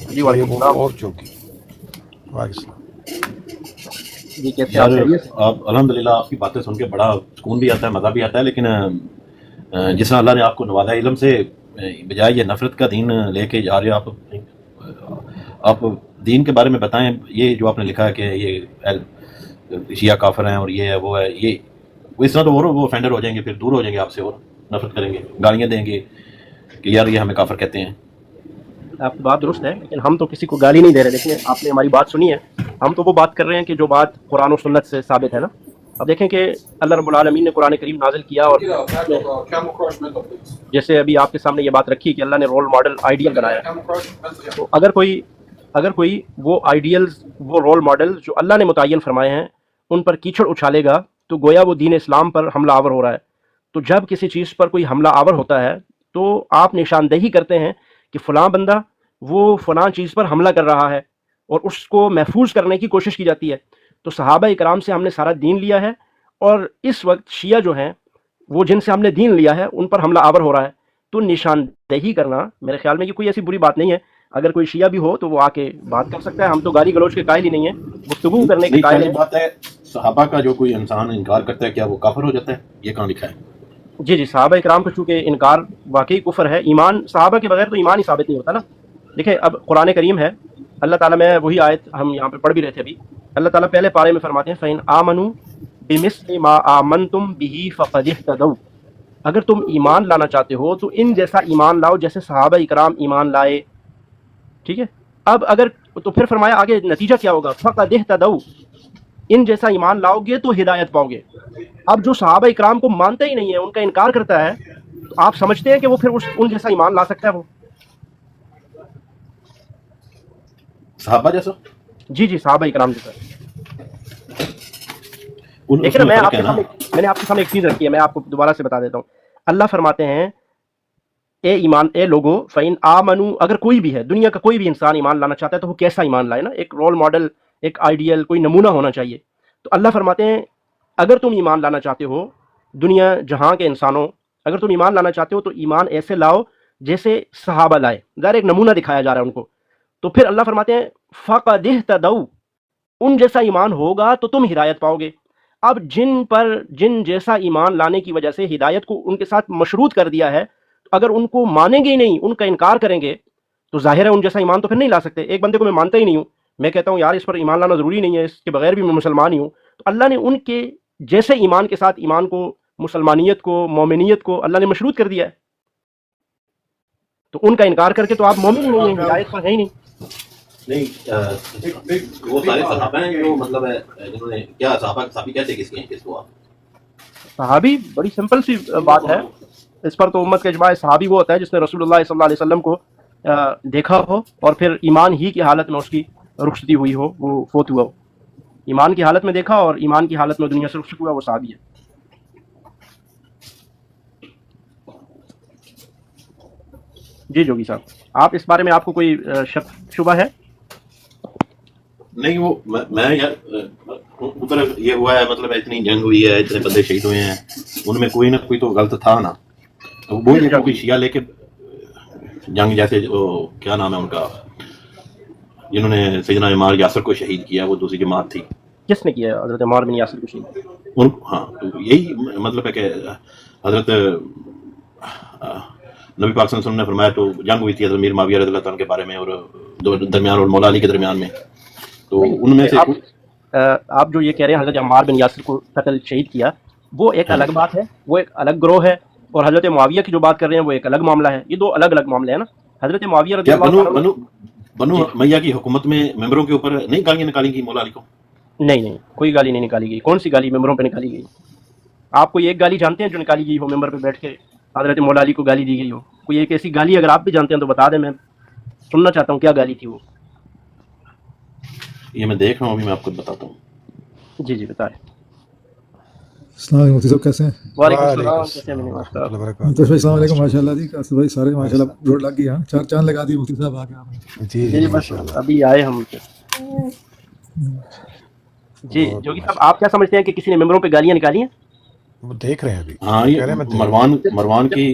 جی وعلیکم السلام. اور چوکی وعلیکم السلام. جی کیسے یار آپ؟ آپ الحمدللہ آپ کی باتیں سن کے بڑا سکون بھی آتا ہے، مزہ بھی آتا ہے، لیکن جس طرح اللہ نے آپ کو نوازا علم سے، بجائے یہ نفرت کا دین لے کے جا رہے ہو آپ دین کے بارے میں بتائیں. یہ جو آپ نے لکھا ہے کہ یہ شیعہ کافر ہیں اور یہ ہے وہ ہے، یہ اس طرح تو وہ offender ہو جائیں گے، پھر دور ہو جائیں گے آپ سے اور نفرت کریں گے، گالیاں دیں گے کہ یار یہ ہمیں کافر کہتے ہیں. آپ کی بات درست ہے، لیکن ہم تو کسی کو گالی نہیں دے رہے. دیکھیں آپ نے ہماری بات سنی ہے، ہم تو وہ بات کر رہے ہیں کہ جو بات قرآن و سنت سے ثابت ہے نا. اب دیکھیں کہ اللہ رب العالمین نے قرآن کریم نازل کیا، اور جیسے ابھی آپ کے سامنے یہ بات رکھی کہ اللہ نے رول ماڈل آئیڈیل بنایا. تو اگر کوئی وہ آئیڈیلز، وہ رول ماڈل جو اللہ نے متعین فرمائے ہیں، ان پر کیچڑ اچھالے گا تو گویا وہ دین اسلام پر حملہ آور ہو رہا ہے. تو جب کسی چیز پر کوئی حملہ آور ہوتا ہے تو آپ نشاندہی کرتے ہیں کہ فلاں بندہ وہ فلاں چیز پر حملہ کر رہا ہے، اور اس کو محفوظ کرنے کی کوشش کی جاتی ہے. تو صحابہ اکرام سے ہم نے سارا دین لیا ہے، اور اس وقت شیعہ جو ہیں وہ جن سے ہم نے دین لیا ہے ان پر حملہ آور ہو رہا ہے. تو نشاندہی کرنا میرے خیال میں یہ کوئی ایسی بری بات نہیں ہے. اگر کوئی شیعہ بھی ہو تو وہ آ کے بات کر سکتا ہے، ہم تو گالی گلوچ کے قائل ہی نہیں ہیں، گفتگو کرنے کے نہیں، قائل پہلی ہیں. بات ہے صحابہ کا جو کوئی انسان انکار کرتا ہے کیا وہ کافر ہو جاتا ہے؟ یہ کہاں لکھا ہے؟ جی صحابہ اکرام کا چونکہ انکار واقعی کفر ہے. ایمان صحابہ کے بغیر تو ایمان ہی ثابت نہیں ہوتا نا. دیکھیں اب قرآن کریم ہے، اللہ تعالیٰ، میں وہی آیت ہم یہاں پہ پڑھ بھی رہے تھے ابھی، اللہ تعالیٰ پہلے پارے میں فرماتے ہیں فَإِنْ آمَنُوا بِمِثْلِ مَا آمَنْتُمْ بِهِ فَقَدِ اهْتَدَوْا. اگر تم ایمان لانا چاہتے ہو تو ان جیسا ایمان لاؤ جیسے صحابہ اکرام ایمان لائے. ٹھیک ہے، اب اگر تو پھر فرمایا آگے نتیجہ کیا ہوگا، فَقَدِ اهْتَدَوْا. ان جیسا ایمان لاؤ گے تو ہدایت پاؤ گے. اب جو صحابہ اکرام کو مانتا ہی نہیں ہے، ان کا انکار کرتا ہے، تو آپ سمجھتے ہیں کہ وہ پھر ان جیسا ایمان لا سکتا ہے وہ؟ صحابہ جیسا؟ جی صحابہ اکرام جیسا. اس دیکھیں نا، میں میں فرق ہے نا. نے آپ کے سامنے ایک چیز رکھی ہے، میں آپ کو دوبارہ سے بتا دیتا ہوں. اللہ فرماتے ہیں اے لوگو فَإِنْ آمَنُوا، اگر کوئی بھی ہے دنیا کا کوئی بھی انسان ایمان لانا چاہتا ہے تو وہ کیسا ایمان لائے نا، ایک رول ماڈل، ایک آئیڈیل، کوئی نمونہ ہونا چاہیے. تو اللہ فرماتے ہیں اگر تم ایمان لانا چاہتے ہو، دنیا جہاں کے انسانوں، اگر تم ایمان لانا چاہتے ہو تو ایمان ایسے لاؤ جیسے صحابہ لائے. ظاہر ایک نمونہ دکھایا جا رہا ہے ان کو. تو پھر اللہ فرماتے ہیں فَقَدِ اهْتَدَوْا، ان جیسا ایمان ہوگا تو تم ہدایت پاؤ گے. اب جن جیسا ایمان لانے کی وجہ سے ہدایت کو ان کے ساتھ مشروط کر دیا ہے، اگر ان کو مانیں گے ہی نہیں، ان کا انکار کریں گے، تو ظاہر ہے ان جیسا ایمان تو پھر نہیں لا سکتے. ایک بندے کو میں مانتا ہی نہیں ہوں، میں کہتا ہوں یار اس پر ایمان لانا ضروری نہیں ہے، اس کے بغیر بھی میں مسلمان ہی ہوں، تو اللہ نے ان کے جیسے ایمان کے ساتھ ایمان کو، مسلمانیت کو، مومنیت کو اللہ نے مشروط کر دیا ہے. تو ان کا انکار کر کے تو آپ مومن ہی نہیں ہیں، ہدایت پر ہے ہی نہیں. نہیں، وہ سارے صحابہ ہیں جو مطلب ہے جنہوں نے کیا صحابی کہتے کس کے ہیں، کس کو آپ؟ صحابی بڑی سمپل سی بات ہے، اس پر تو امت کا اجماع ہے. صحابی وہ ہوتا ہے جس نے رسول اللہ صلی اللہ علیہ وسلم کو دیکھا ہو اور پھر ایمان ہی کی حالت میں اس کی رخصتی ہوئی ہو، وہ فوت ہوا ہو. ایمان کی حالت میں دیکھا اور ایمان کی حالت میں دنیا سے رخصت ہوا، وہ صحابی ہے. جی جوگی صاحب، آپ اس بارے میں آپ کو کوئی شک شبہ ہے؟ نہیں، وہ میں یار اوپر یہ ہوا ہے، مطلب اتنی جنگ ہوئی ہے، اتنے بندے شہید ہوئے ہیں، ان میں کوئی نہ کوئی تو غلط تھا نا. وہ یہ کوئی شیعہ لے کے جنگ، جیسے کیا نام ہے ان کا، جنہوں نے سیدنا عمار یاسر کو شہید کیا، وہ دوسری جماعت تھی. کس نے کیا حضرت عمار بن یاسر کو شہید؟ ہاں، تو یہی مطلب ہے کہ حضرت نبی پاک صلی اللہ علیہ وسلم نے فرمایا، تو جنگ ہوئی تھی حضرت امیر معاویہ رضی اللہ تعالیٰ کے بارے میں اور درمیان، اور مولا علی کے درمیان میں. تو ان میں سے آپ جو یہ کہہ رہے ہیں حضرت عمار بن یاسر کو قتل شہید کیا، وہ ایک الگ بات ہے، وہ ایک الگ گروہ ہے. اور حضرت معاویہ کی جو بات کر رہے ہیں وہ ایک الگ معاملہ ہے. یہ دو الگ الگ معاملے ہیں نا. حضرت معاویہ رضی اللہ عنہ، بنو امیہ کی حکومت میں ممبروں کے اوپر نہیں گالیاں نکالی گئی مولا علی کو؟ نہیں، کوئی گالی نہیں نکالی گئی. کون سی گالی ممبروں پہ نکالی گئی؟ آپ کوئی ایک گالی جانتے ہیں جو نکالی گئی ہو، ممبر پہ بیٹھ کے حضرت مولا علی کو گالی دی گئی ہو؟ کوئی ایک ایسی گالی اگر آپ بھی جانتے ہیں تو بتا دیں، میں سننا چاہتا ہوں کیا گالی تھی وہ. یہ میں دیکھ رہا ہوں، ابھی میں آپ کو بتاتا ہوں. جی بتائیں. السلام علیکم مفتی صاحب، کیسے ہیں؟ وعلیکم السلام، کیسے ہیں؟ منتوش بھائی السلام علیکم. ماشاء اللہ جی، کاسف بھائی سارے ماشاء اللہ جوڑ لگ گئی. ہاں، چار چاند لگا دی مفتی صاحب آ کے آپ نے. جی بس ابھی آئے ہم. جی جوگی صاحب، آپ کیا سمجھتے ہیں کہ کسی نے ممبروں پہ گالیاں نکالی ہیں؟ وہ دیکھ رہے ہیں ابھی. ہاں، یہ مروان کی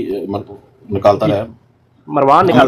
نکالتا رہا. مروان نکال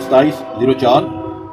2704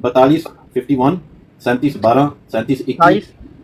42 51 37 12 37 21।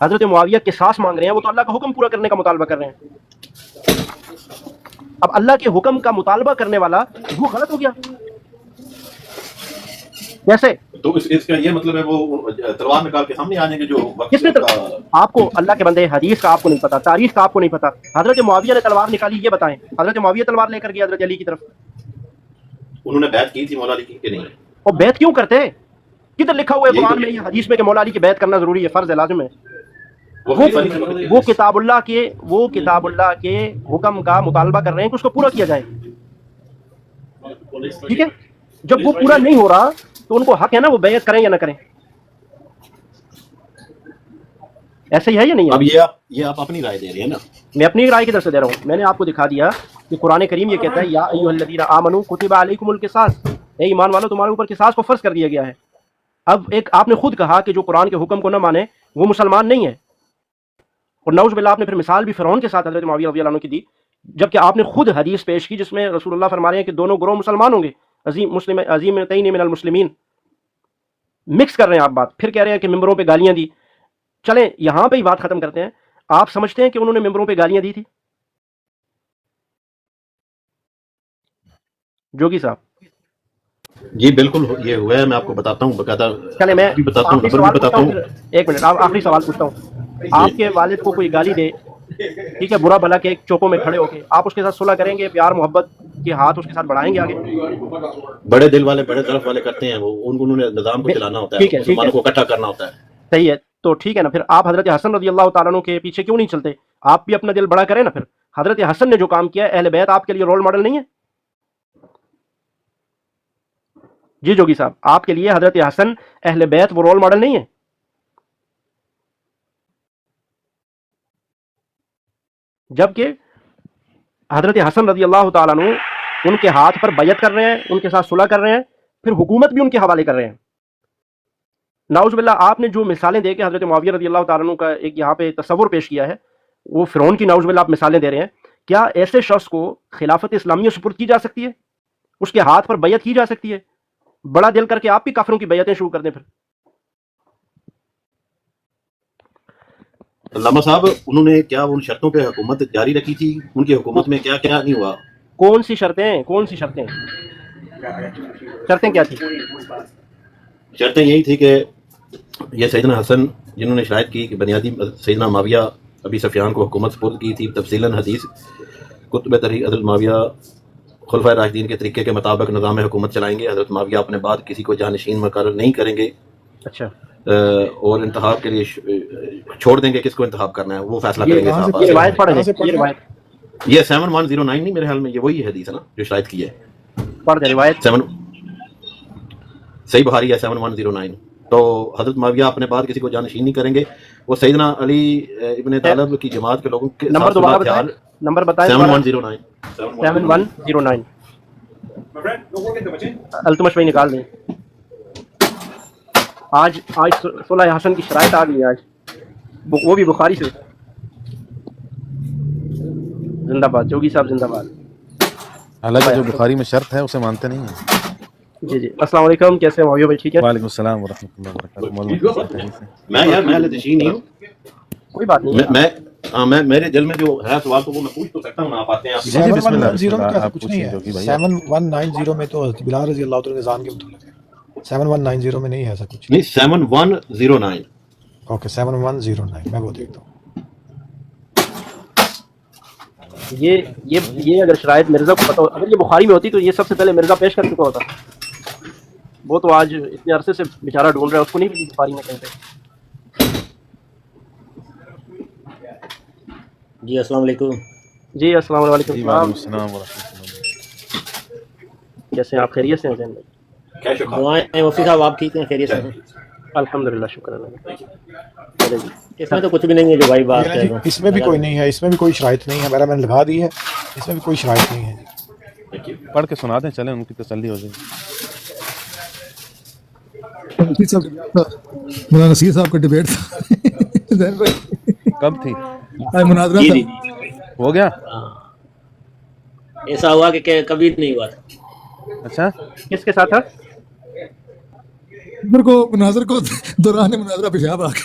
حضرت معاویہ قصاص مانگ رہے ہیں، وہ تو اللہ کا حکم پورا کرنے کا مطالبہ کر رہے ہیں. اب اللہ کے حکم کا مطالبہ کرنے والا وہ غلط ہو گیا کیسے؟ تو اس کا یہ مطلب ہے وہ تلوار نکال کے سامنے آ جائیں گے جو وقت کس نے آپ کو اللہ کے بندے حدیث کا آپ کو نہیں پتا، تاریخ کا آپ کو نہیں پتا. حضرت معاویہ نے تلوار نکالی، یہ بتائیں. حضرت معاویہ تلوار لے کر گیا حضرت علی کی طرف، انہوں نے بیعت کی تھی مولا علی کی کہ نہیں؟ اور بیعت کیوں کرتے؟ کدھر لکھا ہوا ہے قرآن میں یا حدیث میں کہ مولا علی کی بیعت کرنا ضروری ہے، فرض ہے، لازم ہے؟ وہ کتاب اللہ کے حکم کا مطالبہ کر رہے ہیں کہ اس کو پورا کیا جائے. ٹھیک ہے، جب وہ پورا نہیں ہو رہا تو ان کو حق ہے نا وہ بیعت کریں یا نہ کریں. ایسا ہی ہے یا نہیں ہے؟ اب یہ آپ اپنی رائے دے رہے ہیں نا. میں اپنی رائے کی طرف سے دے رہا ہوں. میں نے آپ کو دکھا دیا کہ قرآن کریم یہ کہتا ہے یا ایھا الذین آمنوا کتب علیکم القصاص، اے ایمان والو تمہارے اوپر قصاص کو فرض کر دیا گیا ہے. اب ایک آپ نے خود کہا کہ جو قرآن کے حکم کو نہ مانے وہ مسلمان نہیں ہے، اور نعوذ باللہ آپ نے پھر مثال بھی فرعون کے ساتھ حضرت معاویہ رضی اللہ عنہ کی دی، جبکہ آپ نے خود حدیث پیش کی جس میں رسول اللہ فرما رہے ہیں کہ دونوں گروہ مسلمان ہوں گے، عظیمتین من المسلمین. مکس کر رہے ہیں آپ بات، پھر کہہ رہے ہیں کہ ممبروں پہ گالیاں دی. چلیں یہاں پہ ہی بات ختم کرتے ہیں. آپ سمجھتے ہیں کہ انہوں نے ممبروں پہ گالیاں دی تھی؟ جوگی صاحب جی بالکل یہ ہوا ہے، میں آپ کو بتاتا ہوں باقاعدہ. چلے میں بھی بتاتا ہوں، آخری نظر سوال بھی بتاتا ہوں. ایک منٹ، آپ آخری سوال پوچھتا ہوں. آپ کے والد کو کوئی گالی دے، ٹھیک ہے، برا بھلا کے ایک چوکوں میں کھڑے ہو کے آپ اس کے ساتھ صلح کریں گے؟ پیار محبت کے ہاتھ اس کے ساتھ بڑھائیں گے آگے؟ بڑے دل والے بڑے طرف والے کرتے ہیں، وہ انہوں نے نظام کو چلانا ہوتا ہے، مسلمانوں کو اکٹھا کرنا ہوتا ہے. صحیح ہے، تو ٹھیک ہے نا، پھر آپ حضرت حسن رضی اللہ تعالیٰ عنہ کے پیچھے کیوں نہیں چلتے؟ آپ بھی اپنا دل بڑا کریں نا. پھر حضرت حسن نے جو کام کیا، اہل بیت آپ کے لیے رول ماڈل نہیں ہے؟ جی جوگی صاحب، آپ کے لیے حضرت حسن اہل بیت وہ رول ماڈل نہیں ہے؟ جبکہ حضرت حسن رضی اللہ تعالیٰ عنہ ان کے ہاتھ پر بیعت کر رہے ہیں، ان کے ساتھ صلح کر رہے ہیں، پھر حکومت بھی ان کے حوالے کر رہے ہیں. نعوذ باللہ آپ نے جو مثالیں دے کے حضرت معاویہ رضی اللہ تعالیٰ عنہ کا ایک یہاں پہ تصور پیش کیا ہے، وہ فرعون کی نعوذ باللہ آپ مثالیں دے رہے ہیں. کیا ایسے شخص کو خلافت اسلامیہ سپرد کی جا سکتی ہے؟ اس کے ہاتھ پر بیعت کی جا سکتی ہے؟ بڑا دل کر کے آپ بھی کافروں کی بیعتیں شروع کر دیں. پھر علامہ صاحب انہوں نے کیا ان شرطوں پہ حکومت جاری رکھی تھی؟ ان کی حکومت میں کیا کیا نہیں ہوا؟ کون سی شرطیں؟ شرطیں کیا تھی؟ شرطیں یہی تھی کہ یہ سیدنا حسن جنہوں نے شاید کی کہ بنیادی سیدنا معاویہ ابی سفیان کو حکومت سپرد کی تھی، تفصیلاً حدیث کتب تاریخ حضرت معاویہ خلفائے راشدین کے طریقے کے مطابق نظام حکومت چلائیں گے. حضرت معاویہ اپنے بعد کسی کو جانشین مقرر نہیں کریں گے. اچھا، اور انتخاب کے لیے چھوڑ دیں گے کس کو انتخاب کرنا ہے وہ فیصلہ کریں گے. یہ روایت پڑھ دیں، یہ روایت یہ 7109 نہیں میرے خیال میں، یہ وہی حدیث ہے نا جو شاید کی ہے. پڑھ دیں روایت. صحیح بخاری ہے 7109. تو حضرت معاویہ اپنے بعد کسی کو جانشین نہیں کریں گے. وہ سیدنا علی ابن طالب کی جماعت کے لوگوں کے نمبر دوبارہ بتائیں، نمبر بتائیں. 7109 7109 التمش بھائی نکال دیں. آج صلح حسن کی شرائط آ گئی ہے آج، وہ بھی بخاری سے. زندہ باد جوگی صاحب، زندہ باد. حالانکہ جو بخاری میں شرط ہے اسے مانتے نہیں ہیں. جی جی، السلام علیکم، کیسے ہیں معاویہ بھائی؟ ٹھیک ہے، وعلیکم السلام ورحمۃ اللہ وبرکاتہ. میں لتشی نہیں ہوں، کوئی بات نہیں. میں میرے دل میں جو ہے سوال تو وہ میں پوچھ تو سکتا ہوں. آپ آتے ہیں 7190 میں کیا کچھ نہیں ہے. 7190 میں تو حضرت بلال رضی اللہ تعالیٰ عنہ کے متعلق ہے. 7190 میں نہیں ہے ایسا کچھ. نہیں 7109. اوکے 7109 میں وہ دیکھتا ہوں. یہ اگر شرائط مرزا کو پتہ ہو، اگر یہ بخاری میں ہوتی تو یہ سب سے پہلے مرزا پیش کر چکا ہوتا. وہ تو آج اتنے عرصے سے بیچارہ ڈھونڈ رہا ہے، اس کو نہیں ملی بخاری میں کہیں پہ. جی السلام علیکم. جی السلام علیکم. وعلیکم السلام ورحمۃ اللہ. کیسے ہیں آپ؟ خیریت سے ہیں حسین بھائی؟ دعائیں مفتی صاحب، آپ ٹھیک ہیں؟ خیریت سے ہیں؟ الحمدللہ، شکر اللہ. چلے جی، اس میں تو کچھ بھی نہیں ہے جو بھائی بات ہے. اس میں بھی کوئی نہیں ہے، اس میں بھی کوئی شرائط نہیں ہے. میں نے لگا دی ہے، اس میں بھی کوئی شرائط نہیں ہے. پڑھ کے سنا دیں، چلیں ان کی تسلی ہو جائے. مولانا نصیر صاحب کا ڈیبیٹ تھا. کب تھی؟ مناظرہ جی تھا. ہو گیا؟ ایسا ہوا کہ کبھی نہیں ہوا تھا. اچھا، کس کے ساتھ تھا؟ مناظر کو دوران مناظرہ پیشاب آ گیا.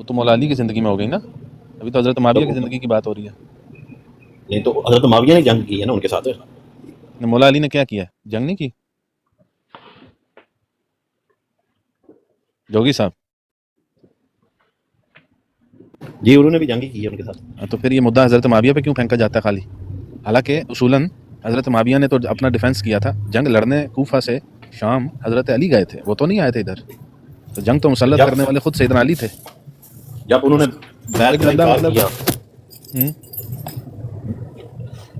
وہ تو مولا علی کی زندگی میں ہو گئی نا، ابھی تو حضرت معاویہ کی زندگی کی بات ہو رہی ہے. نہیں تو حضرت معاویہ نے جنگ کی ہے نا ان کے ساتھ. مولا علی نے کیا کیا؟ جنگ نہیں کی. جوگی صاحب جی انہوں نے بھی جنگ کی ہے ان کے ساتھ. تو پھر یہ مدعا حضرت معاویہ پہ کیوں پھینکا جاتا ہے خالی؟ حالانکہ اصولاً حضرت معاویہ نے تو اپنا ڈیفینس کیا تھا، جنگ لڑنے کوفہ سے شام حضرت علی گئے تھے، وہ تو نہیں آئے تھے ادھر. تو جنگ تو مسلط کرنے والے خود سیدنا علی تھے. جب انہوں نے بیعت کا انکار کیا،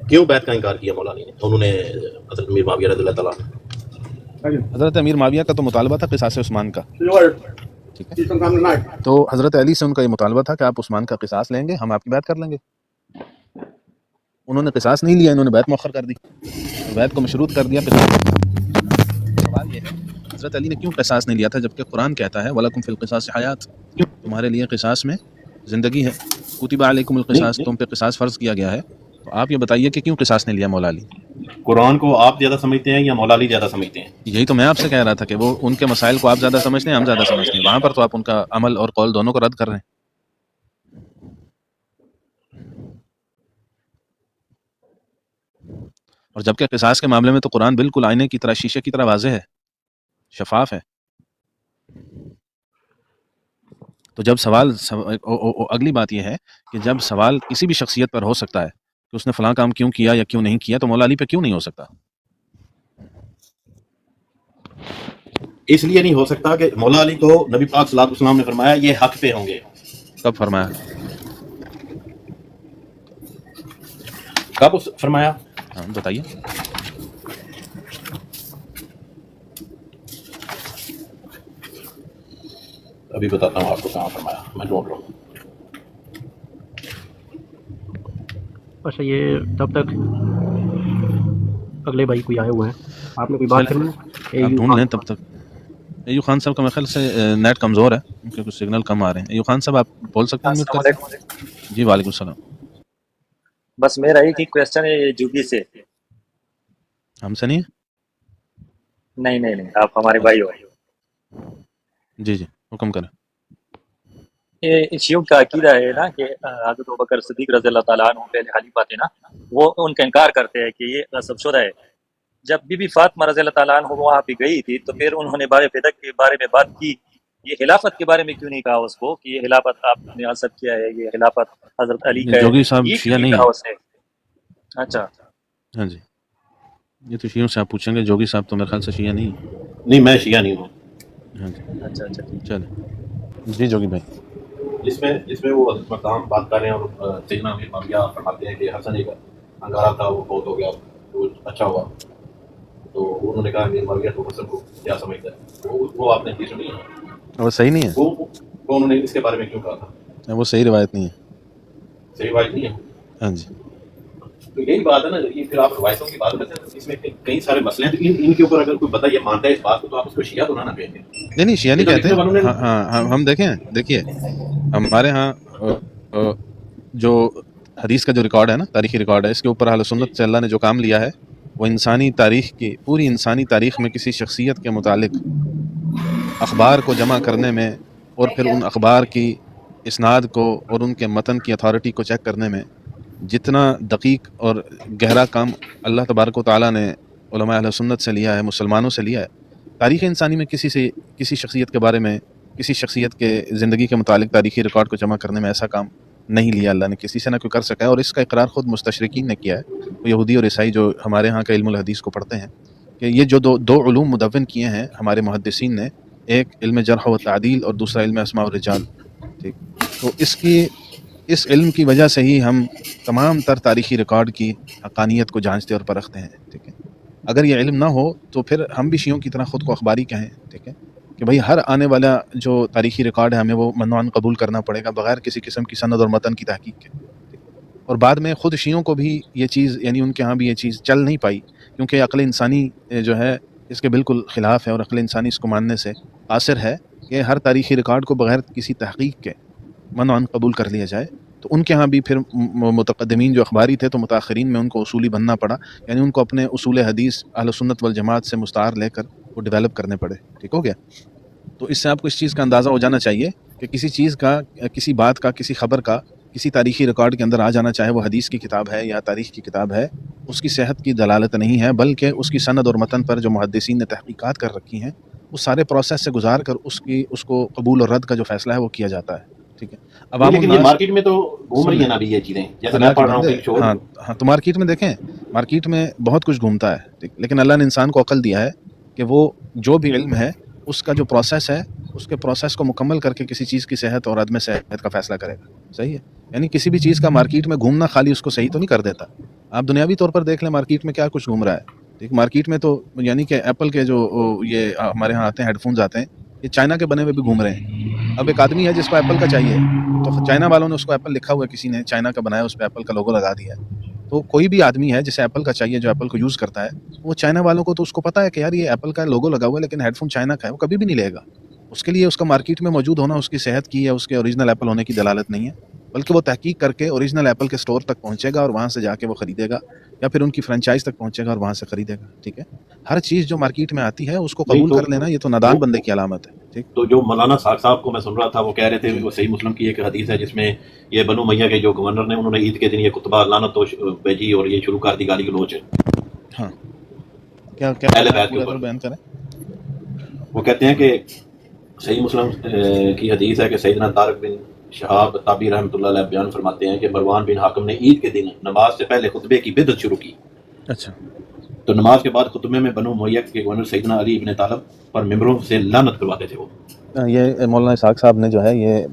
کیوں بیعت کا انکار کیا مولا علی نے؟ انہوں نے حضرت امیر معاویہ رضی اللہ تعالیٰ حضرت امیر معاویہ کا تو مطالبہ تھا قصاص عثمان کا، ٹھیک ہے، تو حضرت علی سے ان کا یہ مطالبہ تھا کہ آپ عثمان کا قصاص لیں گے، ہم آپ کی بیعت کر لیں گے. انہوں نے قصاص نہیں لیا، انہوں نے بیعت مؤخر کر دی، بیعت کو مشروط کر دیا. سوال یہ ہے حضرت علی نے کیوں قصاص نہیں لیا تھا جبکہ قرآن کہتا ہے وَلَكُمْ فِي الْقِصَاصِ حَيَاةٌ، تمہارے لیے قصاص میں زندگی ہے. کتب علیکم القصاص، تم پہ قصاص فرض کیا گیا ہے. تو آپ یہ بتائیے کہ کیوں قصاص نہیں لیا مولا علی؟ قرآن کو آپ زیادہ سمجھتے ہیں یا مولا علی زیادہ سمجھتے ہیں؟ یہی تو میں آپ سے کہہ رہا تھا کہ وہ ان کے مسائل کو آپ زیادہ سمجھتے ہیں، ہم زیادہ سمجھتے ہیں. وہاں پر تو آپ ان کا عمل اور قول دونوں کو رد کر رہے ہیں. اور جبکہ قصاص کے معاملے میں تو قرآن بالکل آئینے کی طرح، شیشے کی طرح واضح ہے، شفاف ہے. تو جب سوال اگلی بات یہ ہے کہ جب سوال کسی بھی شخصیت پر ہو سکتا ہے کہ اس نے فلاں کام کیوں کیا یا کیوں نہیں کیا، تو مولا علی پہ کیوں نہیں ہو سکتا؟ اس لیے نہیں ہو سکتا کہ مولا علی کو نبی پاک صلی اللہ علیہ وسلم نے فرمایا یہ حق پہ ہوں گے. کب فرمایا؟ کب فرمایا؟ ہاں بتائیے. ابھی بتاتا ہوں آپ کو کہاں فرمایا، میں ڈھونڈ رہا ہوں. اچھا یہ تب تک اگلے بھائی کوئی آئے ہوئے ہیں، آپ نے کوئی بات کرنی ہے؟ آپ ڈھونڈ لیں تب تک. ایوب خان صاحب کا میرے خیال سے نیٹ کمزور ہے، ان کے کچھ سگنل کم آ رہے ہیں. ایوب خان صاحب آپ بول سکتے ہیں میوٹ کر کے؟ جی وعلیکم السلام. بس میرا ایک ہی کویسچن ہے جوگی سے. ہم سے نہیں؟ نہیں آپ ہمارے بھائی ہو. جی جی حکم کریں. یہ شیعوں کا عقیدہ ہے نا کہ حضرت ابوبکر صدیق رضی اللہ تعالیٰ عنہ پہلے خلیفہ تھے نا، وہ ان کا انکار کرتے ہیں کہ یہ غصب شدہ ہے. جب بی بی فاطمہ رضی اللہ تعالیٰ عنہ وہاں پہ گئی تھی تو پھر انہوں نے بارے فدق کے بارے میں بات کی، یہ خلافت کے بارے میں کیوں نہیں کہا اس کو کہ یہ خلافت آپ نے عصب کیا ہے، یہ خلافت حضرت علی کا ہے، جوگی صاحب یہ شیعہ کیوں نہیں کہا ہے. اس نے؟ اچھا ہاں جی، یہ تو شیعوں سے آپ پوچھیں گے. جوگی صاحب تو میرے خیال سے شیعہ نہیں ہے. نہیں میں شیعہ نہیں ہوں. ہاں جی اچھا ٹھیک. چلیں. جی جوگی بھائی. جس میں وہ حضرت مقام بات کر رہے ہیں اور سیدنا امیر معاویہ فرماتے ہیں کہ حسن ایک انگارہ تھا، وہ فوت ہو گیا، وہ اچھا ہوا. تو انہوں نے کہا امیر معاویہ تو حسن کو کیا سمجھتا ہے، وہ آپ نے کی سنی ہے؟ وہ صحیح نہیں ہے. وہ انہوں نے اس کے بارے میں کیوں کہا تھا؟ وہ صحیح روایت نہیں ہے. صحیح بات نہیں ہے. ہاں جی. تو یہی بات ہے نا، یہ پھر آپ روایتوں کی بات کرتے ہیں، اس میں کئی سارے مسئلے ہیں. تو ان کے اوپر اگر کوئی بندہ یہ مانتا ہے اس بات کو تو آپ اس کو شیعہ تو نہ کہیں گے. نہیں شیعہ نہیں کہتے. ہاں ہم دیکھیے ہمارے ہاں جو حدیث کا جو ریکارڈ ہے نا، تاریخی ریکارڈ ہے، اس کے اوپر اہل سنت سے اللہ نے جو کام لیا ہے وہ انسانی تاریخ کی، پوری انسانی تاریخ میں کسی شخصیت کے متعلق اخبار کو جمع کرنے میں اور پھر ان اخبار کی اسناد کو اور ان کے متن کی اتھارٹی کو چیک کرنے میں جتنا دقیق اور گہرا کام اللہ تبارک و تعالیٰ نے علماء اہل سنت سے لیا ہے، مسلمانوں سے لیا ہے، تاریخ انسانی میں کسی شخصیت کے بارے میں، کسی شخصیت کے زندگی کے متعلق تاریخی ریکارڈ کو جمع کرنے میں ایسا کام نہیں لیا اللہ نے، کسی سے نہ کوئی کر سکا ہے. اور اس کا اقرار خود مستشرقین نے کیا ہے، وہ یہودی اور عیسائی جو ہمارے ہاں کا علم الحدیث کو پڑھتے ہیں، کہ یہ جو دو علوم مدون کیے ہیں ہمارے محدثین نے، ایک علم جرح و تعدیل اور دوسرا علم اسماء الرجال. ٹھیک، تو اس علم کی وجہ سے ہی ہم تمام تر تاریخی ریکارڈ کی حقانیت کو جانچتے اور پرکھتے ہیں. ٹھیک ہے، اگر یہ علم نہ ہو تو پھر ہم بھی شیعوں کی طرح خود کو اخباری کہیں. ٹھیک ہے، کہ بھئی ہر آنے والا جو تاریخی ریکارڈ ہے ہمیں وہ منوعاً قبول کرنا پڑے گا بغیر کسی قسم کی سند اور متن کی تحقیق کے. اور بعد میں خود شیعوں کو بھی یہ چیز، یعنی ان کے ہاں بھی یہ چیز چل نہیں پائی، کیونکہ عقل انسانی جو ہے اس کے بالکل خلاف ہے، اور عقل انسانی اس کو ماننے سے قاصر ہے کہ ہر تاریخی ریکارڈ کو بغیر کسی تحقیق کے منوعاً قبول کر لیا جائے. تو ان کے ہاں بھی پھر متقدمین جو اخباری تھے تو متاخرین میں ان کو اصولی بننا پڑا، یعنی ان کو اپنے اصول حدیث اہل سنت والجماعت سے مستعار لے کر وہ ڈیولپ کرنے پڑے. ٹھیک ہو گیا؟ تو اس سے آپ کو اس چیز کا اندازہ ہو جانا چاہیے کہ کسی چیز کا، کسی بات کا، کسی خبر کا کسی تاریخی ریکارڈ کے اندر آ جانا، چاہے وہ حدیث کی کتاب ہے یا تاریخ کی کتاب ہے، اس کی صحت کی دلالت نہیں ہے، بلکہ اس کی سند اور متن پر جو محدثین نے تحقیقات کر رکھی ہیں وہ سارے پروسیس سے گزار کر اس کو قبول اور رد کا جو فیصلہ ہے وہ کیا جاتا ہے. ٹھیک ہے. عوام لیکن یہ الناس، مارکیٹ میں تو گھوم رہی ہیں نا ابھی یہ چیزیں، جیسے میں پڑھ رہا ہوں کہ شور. ہاں تو مارکیٹ میں دیکھیں، مارکیٹ میں بہت کچھ گھومتا ہے، لیکن اللہ نے انسان کو عقل دیا ہے کہ وہ جو بھی علم ہے اس کا جو پروسیس ہے، اس کے پروسیس کو مکمل کر کے کسی چیز کی صحت اور عدم صحت کا فیصلہ کرے گا. صحیح ہے. یعنی کسی بھی چیز کا مارکیٹ میں گھومنا خالی اس کو صحیح تو نہیں کر دیتا. آپ دنیاوی طور پر دیکھ لیں مارکیٹ میں کیا کچھ گھوم رہا ہے. ٹھیک. مارکیٹ میں تو یعنی کہ ایپل کے جو یہ ہمارے ہاں آتے ہیں ہیڈ فونز آتے ہیں، یہ چائنا کے بنے ہوئے بھی گھوم رہے ہیں. اب ایک آدمی ہے جس کو ایپل کا چاہیے، تو چائنا والوں نے اس کو ایپل لکھا ہوا ہے، کسی نے چائنا کا بنایا، اس پہ ایپل کا لوگو لگا دیا ہے. تو کوئی بھی آدمی ہے جسے ایپل کا چاہیے، جو ایپل کو یوز کرتا ہے، وہ چائنا والوں کو تو اس کو پتا ہے کہ یار یہ ایپل کا لوگو لگا ہوا ہے لیکن ہیڈ فون چائنا کا ہے، وہ کبھی بھی نہیں لے گا. اس کے لیے اس کا مارکیٹ میں موجود ہونا اس کی صحت کی یا اس کے اوریجنل ایپل ہونے کی دلالت نہیں ہے، بلکہ وہ تحقیق کر کے اوریجنل ایپل کے سٹور تک پہنچے گا اور وہاں سے جا کے وہ خریدے گا، یا پھر ان کی فرنچائز تک پہنچے گا اور وہاں سے خریدے گا. ٹھیک ہے. ہر چیز جو مارکیٹ میں آتی ہے اس کو قبول کر لینا، یہ تو نادان بندے کی علامت ہے. ٹھیک. تو جو مولانا ساق صاحب کو میں سن رہا تھا وہ کہہ رہے تھے، وہ صحیح مسلم کی ایک حدیث ہے جس میں یہ بنو امیہ کے جو گورنر نے انہوں نے عید کے دن یہ خطبہ لعنت بھیجی اور یہ شروع کر دی گالی گلوچ. ہاں کیا اہل بیت کے اوپر بیان کریں. وہ کہتے ہیں کہ صحیح مسلم کی حدیث ہے کہ سیدنا طارق بن شہاب تابعی رحمۃ اللہ علیہ بیان فرماتے ہیں کہ مروان بن حاکم نے عید کے دن نماز سے پہلے خطبے کی بدعت شروع کی. اچھا. تو نماز کے بعد خطبے میں بنو امیہ کے گورنر سیدنا علی ابن طالب پر ممبروں سے لعنت کرواتے تھے. وہ یہ مولانا اسحاق صاحب نے جو ہے یہ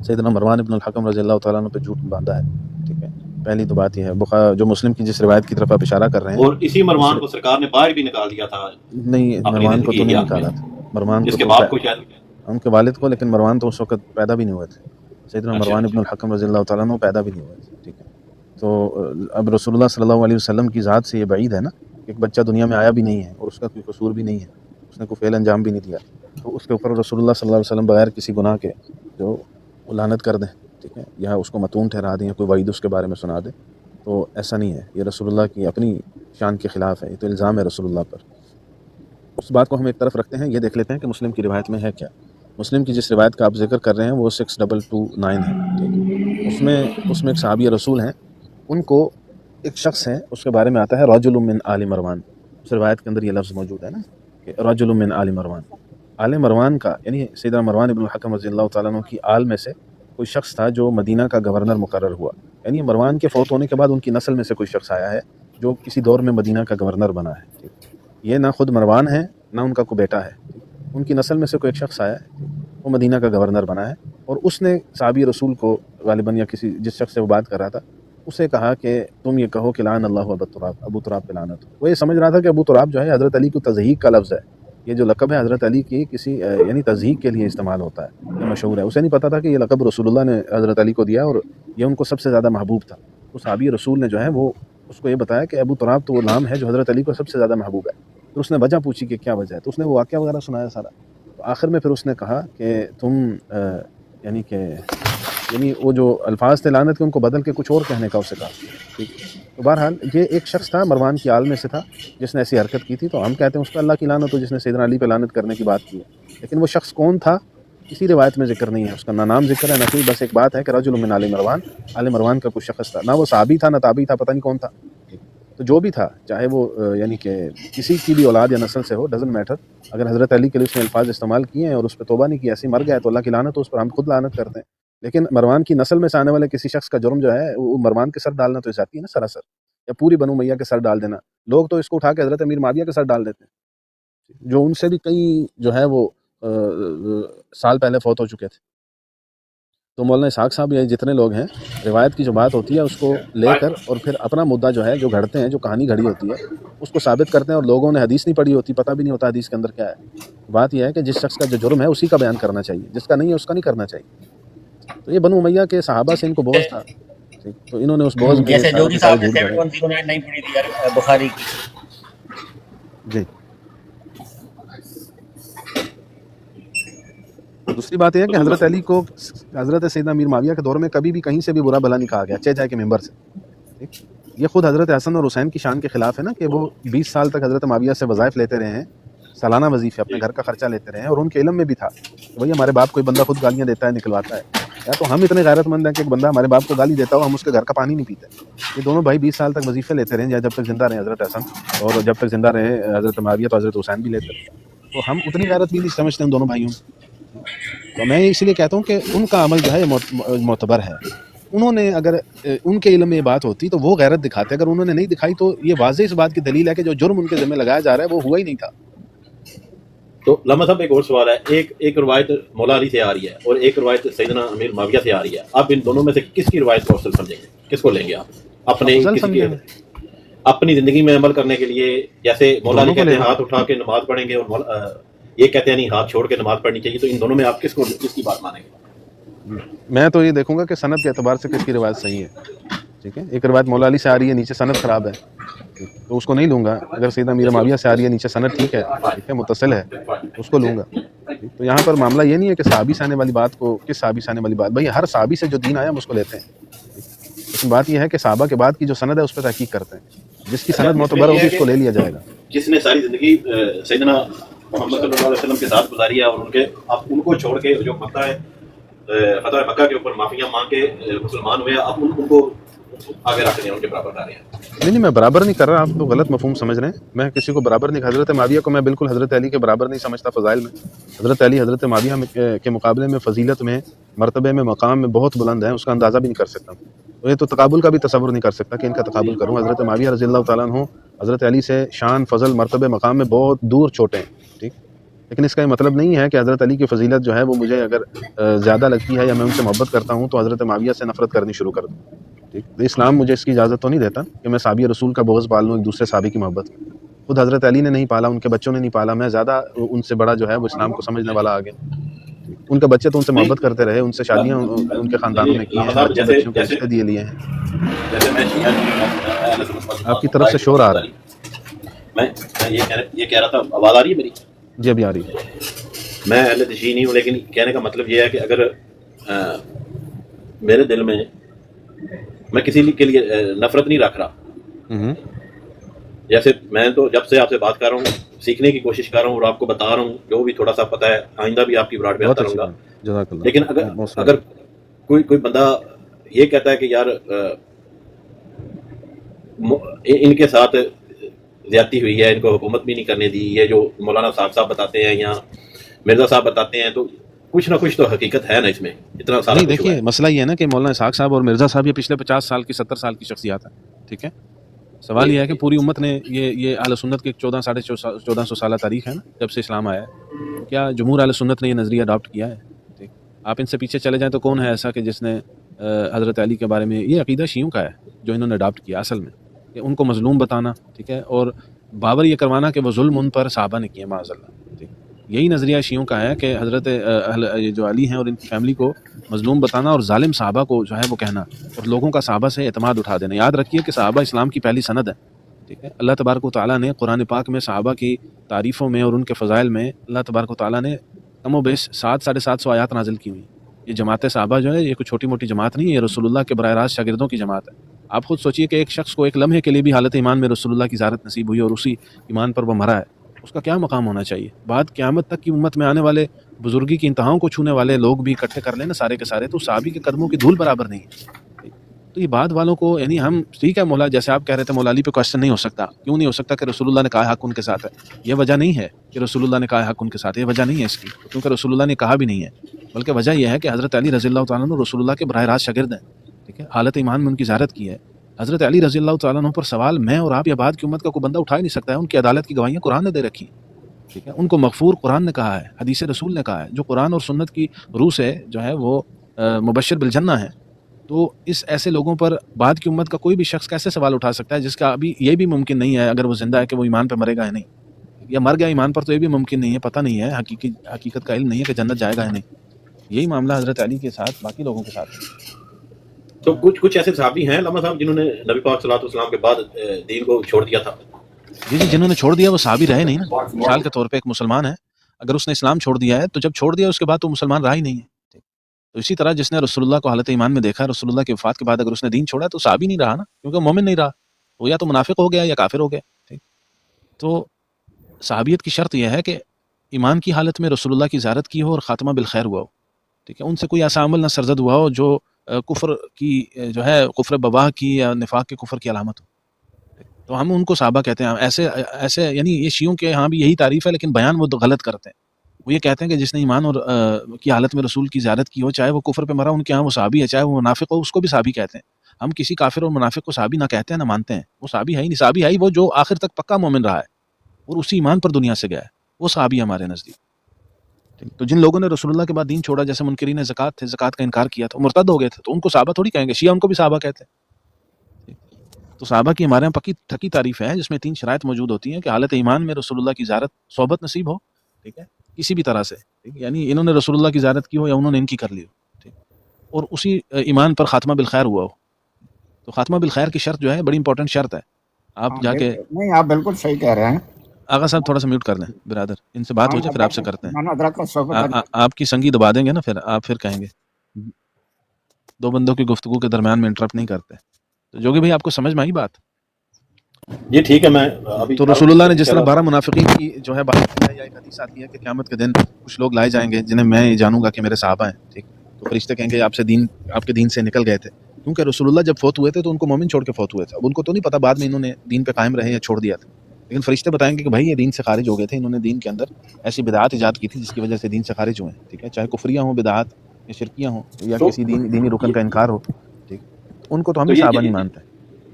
سیدنا مروان ابن الحکم رضی اللہ تعالیٰ عنہ پہ جھوٹ باندھا ہے. ٹھیک ہے. پہلی تو بات یہ ہے جو مسلم کی جس روایت کی طرف آپ اشارہ کر رہے ہیں، اور اسی مروان کو سرکار نے باہر بھی نکال دیا تھا. نہیں، مروان کو تو نہیں نکالا تھا. مروان اس کو کے تو باپ کو شاید ان کے والد کو، لیکن مروان تو اس وقت پیدا بھی نہیں ہوئے تھے. سیدنا مروان ابن الحکم رضی اللہ تعالیٰ عنہ پیدا بھی نہیں ہوئے تھے. ٹھیک ہے. تو اب رسول اللہ صلی اللہ علیہ وسلم کی ذات سے یہ بعید ہے نا، ایک بچہ دنیا میں آیا بھی نہیں ہے اور اس کا کوئی قصور بھی نہیں ہے، اس نے کوئی فعل انجام بھی نہیں دیا، تو اس کے اوپر رسول اللہ صلی اللہ علیہ وسلم بغیر کسی گناہ کے جو لعنت کر دیں، ٹھیک ہے، یا اس کو متون ٹھہرا دیں یا کوئی وعید اس کے بارے میں سنا دیں، تو ایسا نہیں ہے. یہ رسول اللہ کی اپنی شان کے خلاف ہے، یہ تو الزام ہے رسول اللہ پر. اس بات کو ہم ایک طرف رکھتے ہیں، یہ دیکھ لیتے ہیں کہ مسلم کی روایت میں ہے کیا. مسلم کی جس روایت کا آپ ذکر کر رہے ہیں وہ 6229 ہے. ٹھیک ہے. اس میں ایک صحابی رسول ہیں، ان کو ایک شخص ہے، اس کے بارے میں آتا ہے رجل من آل مروان. اس روایت کے اندر یہ لفظ موجود ہے نا کہ رجل من آل مروان. آل مروان کا یعنی سیدنا مروان ابن الحکم رضی اللہ تعالیٰ عنہ کی آل میں سے کوئی شخص تھا جو مدینہ کا گورنر مقرر ہوا. یعنی مروان کے فوت ہونے کے بعد ان کی نسل میں سے کوئی شخص آیا ہے جو کسی دور میں مدینہ کا گورنر بنا ہے. یہ نہ خود مروان ہے نہ ان کا کوئی بیٹا ہے، ان کی نسل میں سے کوئی ایک شخص آیا ہے، وہ مدینہ کا گورنر بنا ہے، اور اس نے صحابی رسول کو غالباً یا کسی جس شخص سے وہ بات کر رہا تھا اسے کہا کہ تم یہ کہو کہ لعن اللہ ابو تراب پہ لعنت. وہ یہ سمجھ رہا تھا کہ ابو تراب جو ہے حضرت علی کو تضحیق کا لفظ ہے، یہ جو لقب ہے حضرت علی کی کسی یعنی تضحیق کے لیے استعمال ہوتا ہے، یہ مشہور ہے. اسے نہیں پتا تھا کہ یہ لقب رسول اللہ نے حضرت علی کو دیا اور یہ ان کو سب سے زیادہ محبوب تھا. تو صحابی رسول نے جو ہے وہ اس کو یہ بتایا کہ ابو تراب تو وہ نام ہے جو حضرت علی کو سب سے زیادہ محبوب ہے. تو اس نے وجہ پوچھی کہ کیا وجہ ہے، تو اس نے وہ واقعہ وغیرہ سنایا سارا. تو آخر میں پھر اس نے کہا کہ تم یعنی وہ جو الفاظ تھے لعنت کے ان کو بدل کے کچھ اور کہنے کا اسے کہا. ٹھیک. تو بہرحال یہ ایک شخص تھا مروان کی آل میں سے تھا جس نے ایسی حرکت کی تھی، تو ہم کہتے ہیں اس پہ اللہ کی لعنت ہو جس نے سیدنا علی پہ لعنت کرنے کی بات کی ہے. لیکن وہ شخص کون تھا کسی روایت میں ذکر نہیں ہے، اس کا نہ نام ذکر ہے نہ کوئی، بس ایک بات ہے کہ رجل من آل مروان. آل مروان کا کوئی شخص تھا، نہ وہ صحابی تھا نہ تابعی تھا، پتہ نہیں کون تھا. تو جو بھی تھا چاہے وہ یعنی کہ کسی کی بھی اولاد یا نسل سے ہو، ڈزنٹ میٹر، اگر حضرت علی کے لیے اس نے الفاظ استعمال کیے ہیں اور اس پہ توبہ نہیں کی، ایسی مر گیا ہے تو اللہ کی لعنت ہو اس پر، ہم خود لعنت کرتے ہیں. لیکن مروان کی نسل میں سے آنے والے کسی شخص کا جرم جو ہے وہ مروان کے سر ڈالنا تو جاتی ہے نا سراسر، یا پوری بنو امیہ کے سر ڈال دینا. لوگ تو اس کو اٹھا کے حضرت امیر معاویہ کے سر ڈال دیتے ہیں جو ان سے بھی کئی جو ہے وہ سال پہلے فوت ہو چکے تھے. تو مولانا اسحاق صاحب یہ جتنے لوگ ہیں روایت کی جو بات ہوتی ہے اس کو لے کر اور پھر اپنا مدعا جو ہے جو گھڑتے ہیں، جو کہانی گھڑی ہوتی ہے اس کو ثابت کرتے ہیں، اور لوگوں نے حدیث نہیں پڑھی ہوتی، پتہ بھی نہیں ہوتا حدیث کے اندر کیا ہے. بات یہ ہے کہ جس شخص کا جو جرم ہے اسی کا بیان کرنا چاہیے، جس کا نہیں ہے اس کا نہیں کرنا چاہیے. تو یہ بنو امیہ کے صحابہ سے ان کو بغض تھا، تو انہوں نے اس بغض میں جیسے جو صاحب نے 7109 نہیں پڑھی تھی بخاری کی. جی. دوسری بات یہ ہے کہ حضرت علی کو حضرت سیدنا امیر معاویہ کے دور میں کبھی بھی کہیں سے بھی برا بھلا نہیں کہا گیا، چاہے کہ ممبر سے. ٹھیک. یہ خود حضرت حسن اور حسین کی شان کے خلاف ہے نا کہ وہ 20 سال تک حضرت معاویہ سے وظائف لیتے رہے ہیں، سالانہ وظیفے اپنے گھر کا خرچہ لیتے رہے ہیں، اور ان کے علم میں بھی تھا کہ بھائی ہمارے باپ کوئی بندہ خود گالیاں دیتا ہے، نکلواتا ہے، یا تو ہم اتنے غیرت مند ہیں کہ ایک بندہ ہمارے باپ کو گالی دیتا ہو، ہم اس کے گھر کا پانی نہیں پیتے۔ یہ دونوں بھائی 20 سال تک وظیفے لیتے رہے، جب تک زندہ رہے حضرت حسن، اور جب تک زندہ رہے حضرت معاویہ تو حضرت حسین بھی لیتے رہے، تو ہم اتنی غیرت بھی نہیں سمجھتے ان دونوں بھائیوں میں۔ تو میں اس لیے کہتا ہوں کہ ان کا عمل جو ہے معتبر ہے۔ انہوں نے اگر ان کے علم میں یہ بات ہوتی تو وہ غیرت دکھاتے، اگر انہوں نے نہیں دکھائی تو یہ واضح اس بات کی دلیل ہے کہ جو جرم ان کے ذمہ لگایا جا رہا ہے وہ ہوا ہی نہیں تھا۔ تو علامہ صاحب ایک اور سوال ہے، ایک روایت مولا علی سے آ رہی ہے اور ایک روایت سیدنا امیر معاویہ سے آ رہی ہے، آپ ان دونوں میں سے کس کی روایت کو افضل سمجھیں گے، کس کو لیں گے آپ اپنی زندگی میں عمل کرنے کے لیے؟ جیسے مولا علی کہتے ہیں ہاتھ اٹھا کے نماز پڑھیں گے، اور یہ کہتے ہیں نہیں ہاتھ چھوڑ کے نماز پڑھنی چاہیے، تو ان دونوں میں آپ کس کی بات مانیں گے؟ میں تو یہ دیکھوں گا کہ سند کے اعتبار سے کس کی روایت صحیح ہے، ٹھیک ہے۔ ایک روایت مولا علی سے آ رہی ہے، نیچے سند خراب ہے، تو اس کو نہیں لوں گا۔ اگر سیدنا امیر معاویہ سے آ رہی ہے، نیچے سند ٹھیک ہے متصل ہے، اس کو لوں گا۔ تو یہاں پر معاملہ یہ نہیں ہے کہ صحابی سے آنے والی بات کو، کس صحابی سے آنے والی بات، بھائی ہر صحابی سے جو دین آیا ہم اس کو لیتے ہیں، لیکن بات یہ ہے کہ صحابہ کے بعد کی جو سند ہے اس پہ تحقیق کرتے ہیں، جس کی سند معتبر ہوگی اس کو لے لیا جائے گا۔ جس نے ساری زندگی سیدنا محمد صلی اللہ علیہ وسلم کے ساتھ گزاری ہے، اور آپ ان کو چھوڑ کے جو مکہ ہے، فتح مکہ کے اوپر معافیاں مانگ کے مسلمان ہوئے، آپ ان کو آگے رکھ دیں، ان کے برابر لا رہے ہیں۔ نہیں میں برابر نہیں کر رہا، آپ تو غلط مفہوم سمجھ رہے ہیں۔ میں کسی کو برابر نہیں، حضرت معاویہ کو میں بالکل حضرت علی کے برابر نہیں سمجھتا فضائل میں۔ حضرت علی حضرت معاویہ کے مقابلے میں فضیلت میں، مرتبے میں، مقام میں بہت بلند ہیں، اس کا اندازہ بھی نہیں کر سکتا۔ تو یہ تو تقابل کا بھی تصور نہیں کر سکتا کہ ان کا تقابل کروں۔ حضرت معاویہ رضی اللہ تعالیٰ عنہ حضرت علی سے شان، فضل، مرتبے، مقام میں بہت دور چھوٹے ہیں، ٹھیک، لیکن اس کا یہ مطلب نہیں ہے کہ حضرت علی کی فضیلت جو ہے وہ مجھے اگر زیادہ لگتی ہے یا میں ان سے محبت کرتا ہوں تو حضرت معاویہ سے نفرت کرنی شروع کر دوں، ٹھیک۔ اسلام مجھے اس کی اجازت تو نہیں دیتا کہ میں صحابی رسول کا بغض پال لوں ایک دوسرے صحابی کی محبت۔ خود حضرت علی نے نہیں پالا، ان کے بچوں نے نہیں پالا، میں زیادہ ان سے بڑا جو ہے وہ اسلام کو سمجھنے والا آگے۔ ان کے بچے تو ان سے محبت کرتے رہے، ان سے شادیاں ان کے خاندانوں نے کی ہیں، بچوں کے رشتے دیے لیے ہیں۔ آپ کی طرف سے شور آ رہا ہے۔ میں یہ کہہ رہا تھا، آواز آ رہی ہے میری؟ جی ابھی آ رہی ہے۔ میں اہل تشیع نہیں ہوں، لیکن کہنے کا مطلب یہ ہے کہ اگر میرے دل میں کسی کے لیے نفرت نہیں رکھ رہا، جیسے میں تو جب سے آپ سے بات کر رہا ہوں سیکھنے کی کوشش کر رہا ہوں اور آپ کو بتا رہا ہوں جو بھی تھوڑا سا پتہ ہے، آئندہ بھی آپ کی براڈ میں آتا رہوں گا۔ لیکن اگر کوئی بندہ یہ کہتا ہے کہ یار ان کے ساتھ زیادتی ہوئی ہے، ان کو حکومت بھی نہیں کرنے دی، یہ جو مولانا صاحب بتاتے ہیں یا مرزا صاحب بتاتے ہیں، تو کچھ نہ کچھ تو حقیقت ہے نا اس میں، اتنا سارا نہیں۔ دیکھیے مسئلہ یہ ہے نا کہ مولانا اسحاق صاحب اور مرزا صاحب یہ پچھلے 50 سال کی 70 سال کی شخصیات ہیں، ٹھیک ہے۔ سوال یہ ہے کہ پوری امت نے یہ اہل سنت کی 1400 سالہ تاریخ ہے نا جب سے اسلام آیا ہے، کیا جمہور اہل سنت نے یہ نظریہ اڈاپٹ کیا ہے؟ ٹھیک، آپ ان سے پیچھے چلے جائیں تو کون ہے ایسا کہ جس نے حضرت علی کے بارے میں، یہ عقیدہ شیعوں کا ہے جو انہوں نے اڈاپٹ کیا اصل میں، کہ ان کو مظلوم بتانا، ٹھیک ہے، اور باور یہ کروانا کہ وہ ظلم ان پر صحابہ نے کیے معاذ اللہ، ٹھیک۔ یہی نظریہ شیعوں کا ہے کہ حضرت جو علی ہیں اور ان کی فیملی کو مظلوم بتانا اور ظالم صحابہ کو جو ہے وہ کہنا، اور لوگوں کا صحابہ سے اعتماد اٹھا دینا۔ یاد رکھیے کہ صحابہ اسلام کی پہلی سند ہے، ٹھیک ہے۔ اللہ تبارک و تعالیٰ نے قرآن پاک میں صحابہ کی تعریفوں میں اور ان کے فضائل میں اللہ تبارک و تعالیٰ نے کم و بیش 700-750 آیات نازل کی ہوئی۔ یہ جماعت صحابہ جو ہے یہ کوئی چھوٹی موٹی جماعت نہیں ہے، یہ رسول اللہ کے براہ راست شاگردوں کی جماعت ہے۔ آپ خود سوچئے کہ ایک شخص کو ایک لمحے کے لیے بھی حالت ایمان میں رسول اللہ کی زیارت نصیب ہوئی اور اسی ایمان پر وہ مرا ہے، اس کا کیا مقام ہونا چاہیے؟ بعد قیامت تک کی امت میں آنے والے بزرگی کی انتہاؤں کو چھونے والے لوگ بھی اکٹھے کر لینا سارے کے سارے، تو صحابی کے قدموں کی دھول برابر نہیں ہے۔ تو یہ بعد والوں کو، یعنی ہم ٹھیک ہے مولا، جیسے آپ کہہ رہے تھے مولا علی پہ کوشچن نہیں ہو سکتا، کیوں نہیں ہو سکتا؟ کہ رسول اللہ نے کہا حق ان کے ساتھ ہے، یہ وجہ نہیں ہے کہ رسول اللہ نے کہا حق ان کے ساتھ، یہ وجہ نہیں ہے اس کی، کیونکہ رسول اللہ نے کہا بھی نہیں ہے، بلکہ وجہ یہ ہے کہ حضرت علی رضی اللہ تعالیٰ عنہ رسول اللہ کے براہ راست شاگرد ہیں، ٹھیک ہے، حالت ایمان میں ان کی زیارت کی ہے۔ حضرت علی رضی اللہ تعالیٰ عنہ پر سوال میں اور آپ یا بعد کی امت کا کوئی بندہ اٹھا ہی نہیں سکتا ہے، ان کی عدالت کی گواہیاں قرآن نے دے رکھی، ٹھیک ہے، ان کو مغفور قرآن نے کہا ہے، حدیث رسول نے کہا ہے، جو قرآن اور سنت کی روح سے جو ہے وہ مبشر بالجنہ ہے۔ تو اس ایسے لوگوں پر بعد کی امت کا کوئی بھی شخص کیسے سوال اٹھا سکتا ہے جس کا ابھی یہ بھی ممکن نہیں ہے اگر وہ زندہ ہے کہ وہ ایمان پہ مرے گا یا نہیں، یا مر گیا ایمان پر تو یہ بھی ممکن نہیں ہے، پتہ نہیں ہے، حقیقت کا علم نہیں ہے کہ جنت جائے گا یا نہیں۔ یہی معاملہ حضرت علی کے ساتھ باقی لوگوں کے ساتھ ہے۔ تو کچھ ایسے صحابی ہیں علامہ صاحب جنہوں نے نبی پاک صلی اللہ علیہ وسلم کے بعد دین کو چھوڑ دیا تھا؟ جی جنہوں نے چھوڑ دیا وہ صحابی رہے نہیں نا۔ مثال کے طور پہ ایک مسلمان ہے، اگر اس نے اسلام چھوڑ دیا ہے تو جب چھوڑ دیا اس کے بعد تو مسلمان رہا ہی نہیں ہے۔ تو اسی طرح جس نے رسول اللہ کو حالت ایمان میں دیکھا، رسول اللہ کی وفات کے بعد اگر اس نے دین چھوڑا تو صحابی نہیں رہا نا، کیونکہ مومن نہیں رہا، وہ یا تو منافق ہو گیا یا کافر ہو گیا، ٹھیک۔ تو صحابیت کی شرط یہ ہے کہ ایمان کی حالت میں رسول اللہ کی زیارت کی ہو اور خاتمہ بالخیر ہوا ہو، ٹھیک ہے، ان سے کوئی ایسا عمل نہ سرزد ہوا ہو جو کفر کی جو ہے کفر بواہ کی یا نفاق کے کفر کی علامت ہو، تو ہم ان کو صحابہ کہتے ہیں. ایسے یعنی یہ شیعوں کے ہاں بھی یہی تعریف ہے، لیکن بیان وہ غلط کرتے ہیں. وہ یہ کہتے ہیں کہ جس نے ایمان اور کی حالت میں رسول کی زیارت کی ہو، چاہے وہ کفر پہ مرا، ان کے ہاں وہ صحابی ہے، چاہے وہ منافق ہو اس کو بھی صحابی کہتے ہیں. ہم کسی کافر اور منافق کو صحابی نہ کہتے ہیں نہ مانتے ہیں. وہ صحابی ہے ہی نہیں. صحابی ہے ہی وہ جو آخر تک پکا مومن رہا ہے اور اسی ایمان پر دنیا سے گیا ہے، وہ صحابی ہے ہمارے نزدیک. تو جن لوگوں نے رسول اللہ کے بعد دین چھوڑا، جیسے منکرین زکوٰۃ تھے، زکوٰۃ کا انکار کیا تھا، مرتد ہو گئے تھے، تو ان کو صحابہ تھوڑی کہیں گے. شیعہ ان کو بھی صحابہ کہتے ہیں. تو صحابہ کی ہمارے یہاں پکی تھکی تعریف ہے، جس میں 3 شرائط موجود ہوتی ہیں کہ حالت ایمان میں رسول اللہ کی زیارت صحبت نصیب ہو، ٹھیک ہے، کسی بھی طرح سے، ٹھیک ہے، یعنی انہوں نے رسول اللہ کی زیارت کی ہو یا انہوں نے ان کی کر لی ہو، ٹھیک، اور اسی ایمان پر خاتمہ بالخیر ہوا ہو. تو خاتمہ بالخیر کی شرط جو ہے بڑی امپورٹنٹ شرط ہے. آپ جا کے نہیں آپ بالکل صحیح کہہ رہے ہیں. آغا صاحب تھوڑا سا میوٹ کر لیں برادر، ان سے بات ہو جائے پھر آپ سے کرتے ہیں. مولانا حضرت کو صحبت آپ کی سنگی دبا دیں گے نا، پھر آپ پھر کہیں گے. 2 بندوں کی گفتگو کے درمیان میں انٹرپٹ نہیں کرتے. تو جوگی بھائی آپ کو سمجھ میں آئی بات؟ جی ٹھیک ہے. میں ابھی تو رسول اللہ نے جس طرح 12 منافقین کی جو ہے بات کی ہے، یا ایک حدیث آتی ہے کہ قیامت کے دن کچھ لوگ لائے جائیں گے جنہیں میں جانوں گا کہ میرے صحابہ ہیں، ٹھیک، تو فرشتے کہیں گے آپ کے دین سے نکل گئے تھے، کیونکہ رسول اللہ جب فوت ہوئے تھے تو ان کو مومن چھوڑ کے فوت ہوئے تھے. اب ان کو تو نہیں پتا بعد میں انہوں نے دین پہ قائم رہے یا چھوڑ دیا تھا، لیکن فرشتے بتائیں گے کہ بھائی یہ دین سے خارج ہو گئے تھے، انہوں نے دین کے اندر ایسی بدعات ایجاد کی تھی جس کی وجہ سے دین سے خارج ہوئے ہیں، ٹھیک ہے، چاہے کفریاں ہوں، بدعات یا شرکیاں ہوں، یا کسی دینی رکن کا انکار ہو، ٹھیک، ان کو تو ہم بھی صحابہ نہیں مانتے.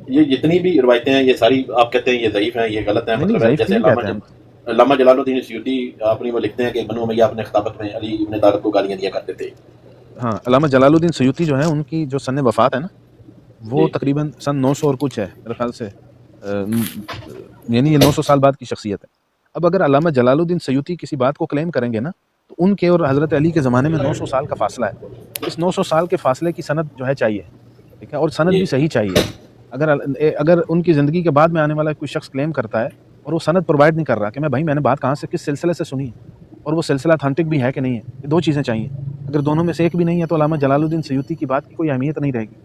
یہ جتنی بھی روایتیں ہیں یہ ساری آپ کہتے ہیں یہ ضعیف ہیں، یہ غلط ہیں. نہیں، مطلب ضعیف جیسے نہیں کہتے ہیں. علامہ جلال الدین سیوطی اپنی وہ لکھتے ہیں کہ بنو امیہ اپنے خطابت میں علی ابن طالب کو گالیاں دیا کرتے تھے. ہاں، علامہ جلال الدین سیوطی جو ہے ان کی جو سن وفات ہے نا، وہ جی. تقریباً سن 900 اور کچھ ہے میرے خیال سے، یعنی یہ 900 سال بعد کی شخصیت ہے. اب اگر علامہ جلال الدین سیوطی کسی بات کو کلیم کریں گے نا، تو ان کے اور حضرت علی کے زمانے میں 900 سال کا فاصلہ ہے. اس 900 سال کے فاصلے کی سند جو ہے چاہیے، ٹھیک ہے، اور سند بھی صحیح چاہیے. اگر ان کی زندگی کے بعد میں آنے والا کوئی شخص کلیم کرتا ہے اور وہ سند پرووائڈ نہیں کر رہا کہ میں نے بات کہاں سے، کس سلسلے سے سنی ہے، اور وہ سلسلہ اتھینٹک بھی ہے کہ نہیں ہے، یہ 2 چیزیں چاہیے. اگر دونوں میں سے ایک بھی نہیں ہے تو علامہ جلال الدین سیوطی کی بات کی کوئی اہمیت نہیں رہے گی،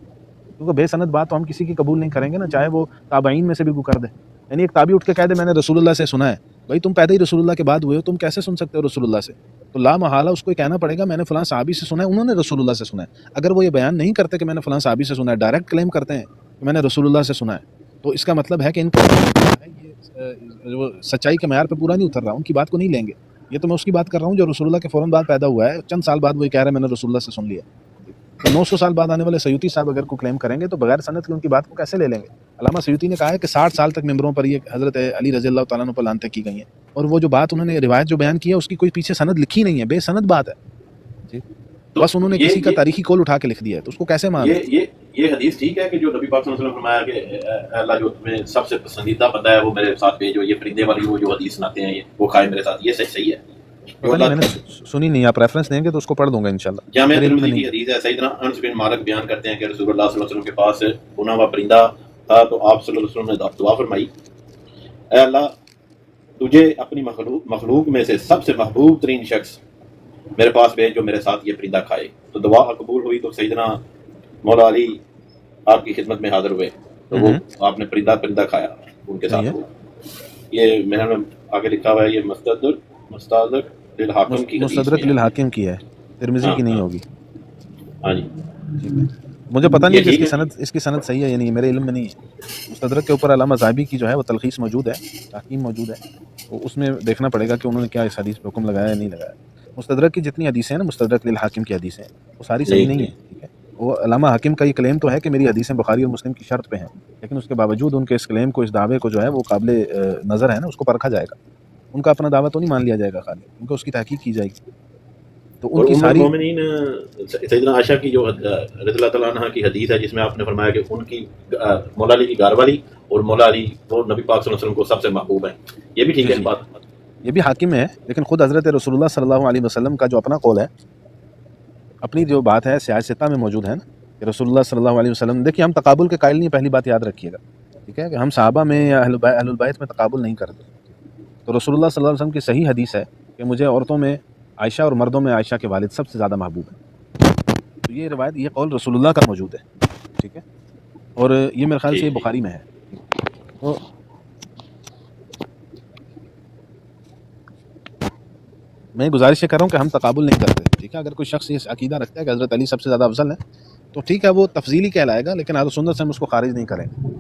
کیونکہ بے سند بات تو ہم کسی کی قبول نہیں کریں گے نا، چاہے وہ تابعین میں سے بھی کر دے. یعنی ایک تابعی اٹھ کے کہہ دے میں نے رسول اللہ سے سنا ہے، بھائی تم پیدا ہی رسول اللہ کے بعد ہوئے ہو، تم کیسے سن سکتے ہو رسول اللہ سے؟ تو لا محالہ اس کو کہنا پڑے گا میں نے فلاں صحابی سے سنا ہے، انہوں نے رسول اللہ سے سنا ہے. اگر وہ یہ بیان نہیں کرتے کہ میں نے فلاں صحابی سے سنا ہے، ڈائریکٹ کلیم کرتے ہیں کہ میں نے رسول اللہ سے سنا ہے، تو اس کا مطلب ہے کہ ان کا یہ سچائی کے معیار پہ پورا نہیں اتر رہا، ان کی بات کو نہیں لیں گے. یہ تو میں اس کی بات کر رہا ہوں جو رسول اللہ کے فوراً بعد پیدا ہوا ہے، چند سال بعد وہ کہہ رہے ہیں میں نے رسول اللہ سے سن لیا. تو 900 سال بعد آنے والے سیوطی صاحب اگر کو کلیم کریں گے تو بغیر سند کے ان کی بات کو کیسے لے لیں گے؟ علامہ سیوطی نے کہا ہے کہ 60 سال تک ممبروں پر یہ حضرت علی رضی اللہ تعالیٰ عنہ پر لعنتیں کی گئی ہیں، اور وہ جو بات انہوں نے روایت جو بیان کی ہے اس کی کوئی پیچھے سند لکھی نہیں ہے، بے سند بات ہے جی. بس انہوں نے کسی کا تاریخی کول اٹھا کے لکھ دیا ہے، تو اس کو کیسے مان؟ یہ حدیث ٹھیک ہے کہ جو نبی پاک صلی اللہ علیہ وسلم نے فرمایا کہ اللہ جو تمہیں سب سے پسندیدہ بندہ ہے وہ میرے ساتھ بھیجو، یہ پرندے والی وہ جو حدیث سناتے ہیں وہ کھائے میرے ساتھ، یہ صحیح ہے؟ میں نے سنی نہیں، آپ ریفرنس دیں گے تو اس کو پڑھ دوں گا انشاءاللہ. جامع ترمذی کی حدیث ہے، سیدنا انس بن مالک بیان کرتے ہیں کہ رسول اللہ صلی اللہ علیہ وسلم کے پاس بنا ہوا پرندہ تھا، تو آپ صلی اللہ علیہ وسلم نے دعا فرمائی، اے اللہ تجھے اپنی مخلوق میں سے سب سے محبوب ترین شخص میرے پاس بھیج جو میرے ساتھ یہ پرندہ کھائے. تو دعا قبول ہوئی، تو سیدنا مولا علی آپ کی خدمت میں حاضر ہوئے، تو وہ آپ نے پرندہ کھایا ان کے ساتھ. یہ میں نے آگے لکھا ہوا ہے، یہ مستدرک للحاکم کی مستدرک للحاکم کی ہے، ترمذی کی نہیں ہوگی. ہاں جی ٹھیک ہے، مجھے پتہ نہیں کہ اس کی سند صحیح ہے یا نہیں، میرے علم میں نہیں ہے. مستدرک کے اوپر علامہ ذہبی کی جو ہے وہ تلخیص موجود ہے، تحکیم موجود ہے، تو اس میں دیکھنا پڑے گا کہ انہوں نے کیا اس حدیث پہ حکم لگایا یا نہیں لگایا. مستدرک کی جتنی حدیثیں ہیں نا، مستدرک للحاکم کی حدیثیں وہ ساری صحیح نہیں ہیں، ٹھیک ہے. وہ علامہ حاکم کا یہ کلیم تو ہے کہ میری حدیثیں بخاری اور مسلم کی شرط پہ ہیں، لیکن اس کے باوجود ان کے اس کلیم کو، اس دعوے کو جو ہے وہ قابل نظر ہے نا، اس کو پرکھا جائے گا. ان کا اپنا دعویٰ تو نہیں مان لیا جائے گا خالی، ان کو اس کی تحقیق کی جائے گی. تو ان کی ساری مومنین سیدنا عائشہ کی جو رضی اللہ تعالیٰ عنہ کی حدیث ہے جس میں آپ نے فرمایا کہ ان کی مولا علی کی گھر والی اور مولا علی وہ نبی پاک صلی اللہ علیہ وسلم کو سب سے محبوب ہیں، یہ بھی ٹھیک ہے بات؟ یہ بھی حاکم ہے، لیکن خود حضرت رسول اللہ صلی اللہ علیہ وسلم کا جو اپنا قول ہے، اپنی جو بات ہے سیاستہ میں موجود ہے نا کہ رسول اللہ صلی اللہ علیہ وسلم، دیکھیے ہم تقابل کے قائل نہیں، پہلی بات یاد رکھیے گا، ٹھیک ہے، کہ ہم صحابہ میں یا اہل البیت میں تقابل نہیں کرتے. تو رسول اللہ صلی اللہ علیہ وسلم کی صحیح حدیث ہے کہ مجھے عورتوں میں عائشہ اور مردوں میں عائشہ کے والد سب سے زیادہ محبوب ہیں. تو یہ روایت، یہ قول رسول اللہ کا موجود ہے، ٹھیک ہے، اور یہ میرے خیال سے یہ بخاری میں ہے. تو میں گزارش یہ کر رہا ہوں کہ ہم تقابل نہیں کرتے، ٹھیک ہے؟ اگر کوئی شخص یہ عقیدہ رکھتا ہے کہ حضرت علی سب سے زیادہ افضل ہے تو ٹھیک ہے، وہ تفضیلی کہلائے گا، لیکن اہل سنت سے ہم اس کو خارج نہیں کریں گے۔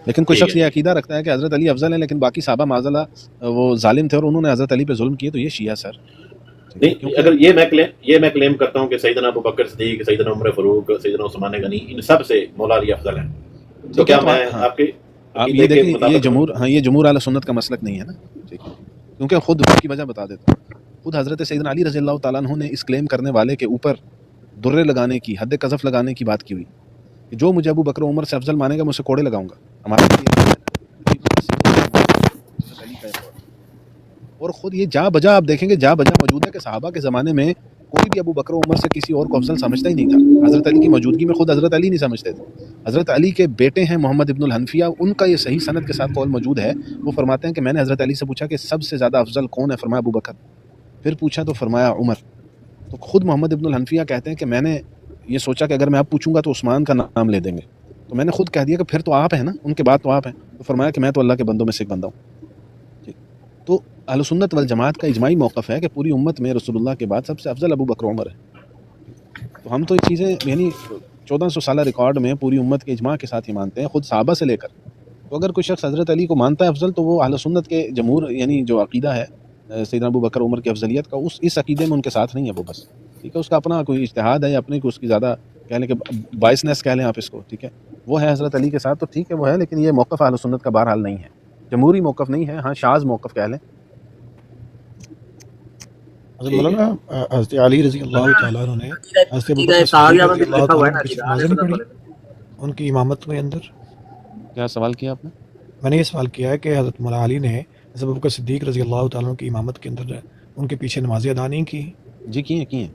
لیکن کوئی ٹھیک شخص ہے یہ عقیدہ رکھتا ہے کہ حضرت علی افضل ہے لیکن باقی صحابہ معاذ اللہ وہ ظالم تھے اور انہوں نے حضرت علی پہ ظلم کیے، تو یہ شیعہ سر، ٹھیک ہے؟ نہیں، اگر یہ میں کلیم کرتا ہوں کہ سیدنا ابو بکر صدیق، سیدنا عمر فاروق، سیدنا عثمان غنی، ان سب سے مولا علی افضل ہیں، تو ٹھیک ہے، کیا تو میں ہاں آپ کے آپ عقیدے یہ کے دیکھیں، یہ مطابق جمہور، ہاں یہ جمہور اہل سنت کا مسلک نہیں ہے نا، ٹھیک ہے؟ کیونکہ خود اس کی وجہ بتا دیتا ہوں، خود حضرت سیدنا علی رضی اللہ تعالیٰ عنہ نے اس کلیم کرنے والے کے اوپر درے لگانے کی، حد قذف لگانے کی بات کی ہوئی کہ جو مجھے ابو بکر و عمر سے افضل مانے گا میں اسے کوڑے لگاؤں گا۔ ہمارا اور خود یہ جا بجا آپ دیکھیں گے، جا بجا موجود ہے کہ صحابہ کے زمانے میں کوئی بھی ابو بکر و عمر سے کسی اور کو افضل سمجھتا ہی نہیں تھا۔ حضرت علی کی موجودگی میں خود حضرت علی نہیں سمجھتے تھے۔ حضرت علی کے بیٹے ہیں محمد ابن الحنفیہ، ان کا یہ صحیح سند کے ساتھ قول موجود ہے، وہ فرماتے ہیں کہ میں نے حضرت علی سے پوچھا کہ سب سے زیادہ افضل کون ہے؟ فرمایا ابو بکر۔ پھر پوچھا تو فرمایا عمر۔ تو خود محمد ابن الحنفیہ کہتے ہیں کہ میں نے یہ سوچا کہ اگر میں اب پوچھوں گا تو عثمان کا نام لے دیں گے، تو میں نے خود کہہ دیا کہ پھر تو آپ ہیں نا، ان کے بعد تو آپ ہیں۔ تو فرمایا کہ میں تو اللہ کے بندوں میں سے ایک بندہ ہوں۔ ٹھیک، تو اہل سنت والجماعت کا اجماعی موقف ہے کہ پوری امت میں رسول اللہ کے بعد سب سے افضل ابو بکر و عمر ہے۔ تو ہم تو یہ چیزیں یعنی 1400 سالہ ریکارڈ میں پوری امت کے اجماع کے ساتھ ہی مانتے ہیں، خود صحابہ سے لے کر۔ تو اگر کوئی شخص حضرت علی کو مانتا ہے افضل تو وہ اہل سنت کے جمہور یعنی جو عقیدہ ہے سیدنا ابو بکر عمر کی افضلیت کا، اس عقیدے میں ان کے ساتھ نہیں ہے وہ، بس ٹھیک ہے، اس کا اپنا کوئی اجتہاد ہے یا اپنے کو اس کی زیادہ کہہ لیں کہ بائسنس کہہ لیں آپ اس کو، ٹھیک ہے، وہ ہے حضرت علی کے ساتھ، تو ٹھیک ہے وہ ہے، لیکن یہ موقف اہل سنت کا بہرحال نہیں ہے، جمہوری موقف نہیں ہے، ہاں شاذ موقف کہہ لیں۔ حضرت ٹھیک ہے۔ مولانا حضرت علی رضی اللہ تعالیٰ عنہ نے حضرت ابو عقیدہ بکر طحاویہ صدیق میں رضی بھی اللہ لکھا ہوا تعالیٰ ہے نا، عنہ کی عقیدہ اہل نمازیں نہیں سنت پڑھی والے۔ ان کی امامت میں اندر؟ کیا سوال کیا آپ نے؟ میں نے یہ سوال کیا ہے کہ حضرت مولانا علی نے حضرت ابو بکر صدیق رضی اللہ تعالیٰ عنہ کی امامت کے اندر ان کے پیچھے نمازیں ادا نہیں کی؟ جی کی ہیں۔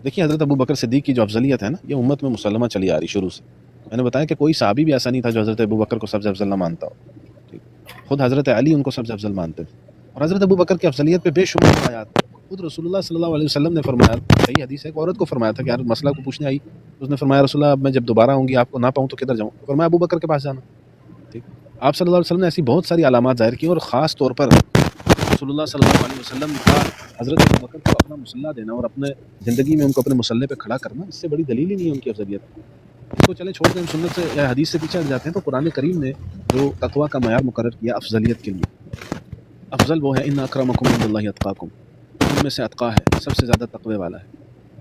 دیکھیے حضرت ابو بکر صدیق کی جو افضلیت ہے نا، یہ امت میں مسلمہ چلی آ رہی شروع سے۔ میں نے بتایا کہ کوئی صحابی بھی ایسا نہیں تھا جو حضرت ابو بکر کو سب سے افضل نہ مانتا ہو، ٹھیک، خود حضرت علی ان کو سب سے افضل مانتے تھے، اور حضرت ابو بکر کی افضلیت پہ بے شمار آیات، خود رسول اللہ صلی اللہ علیہ وسلم نے فرمایا، صحیح حدیث ہے، ایک عورت کو فرمایا تھا کہ یار مسئلہ کو پوچھنے آئی، اس نے فرمایا رسول اللہ اب میں جب دوبارہ آؤں گی آپ کو نہ پاؤں تو کدھر جاؤں؟ فرمایا ابو بکر کے پاس جانا، ٹھیک۔ آپ صلی اللہ علیہ وسلم نے ایسی بہت ساری علامات ظاہر کی، اور خاص طور پر رسول اللہ صلی اللہ علیہ وسلم کا حضرت ابو بکر کو اپنا مسلح دینا اور اپنے زندگی میں ان کو اپنے مسلح پہ کھڑا کرنا، اس سے بڑی دلیل ہی نہیں ہے ان کی افضلیت۔ اس کو چلے چھوڑ دیں، ہم سنت سے یا حدیث سے پیچھے ہٹ جاتے ہیں، تو قرآن کریم نے جو تقویٰ کا معیار مقرر کیا افضلیت کے لیے، افضل وہ ہے ان اکرمکم عند اللہ اتقاکم، ان میں سے اتقا ہے، سب سے زیادہ تقوی والا ہے۔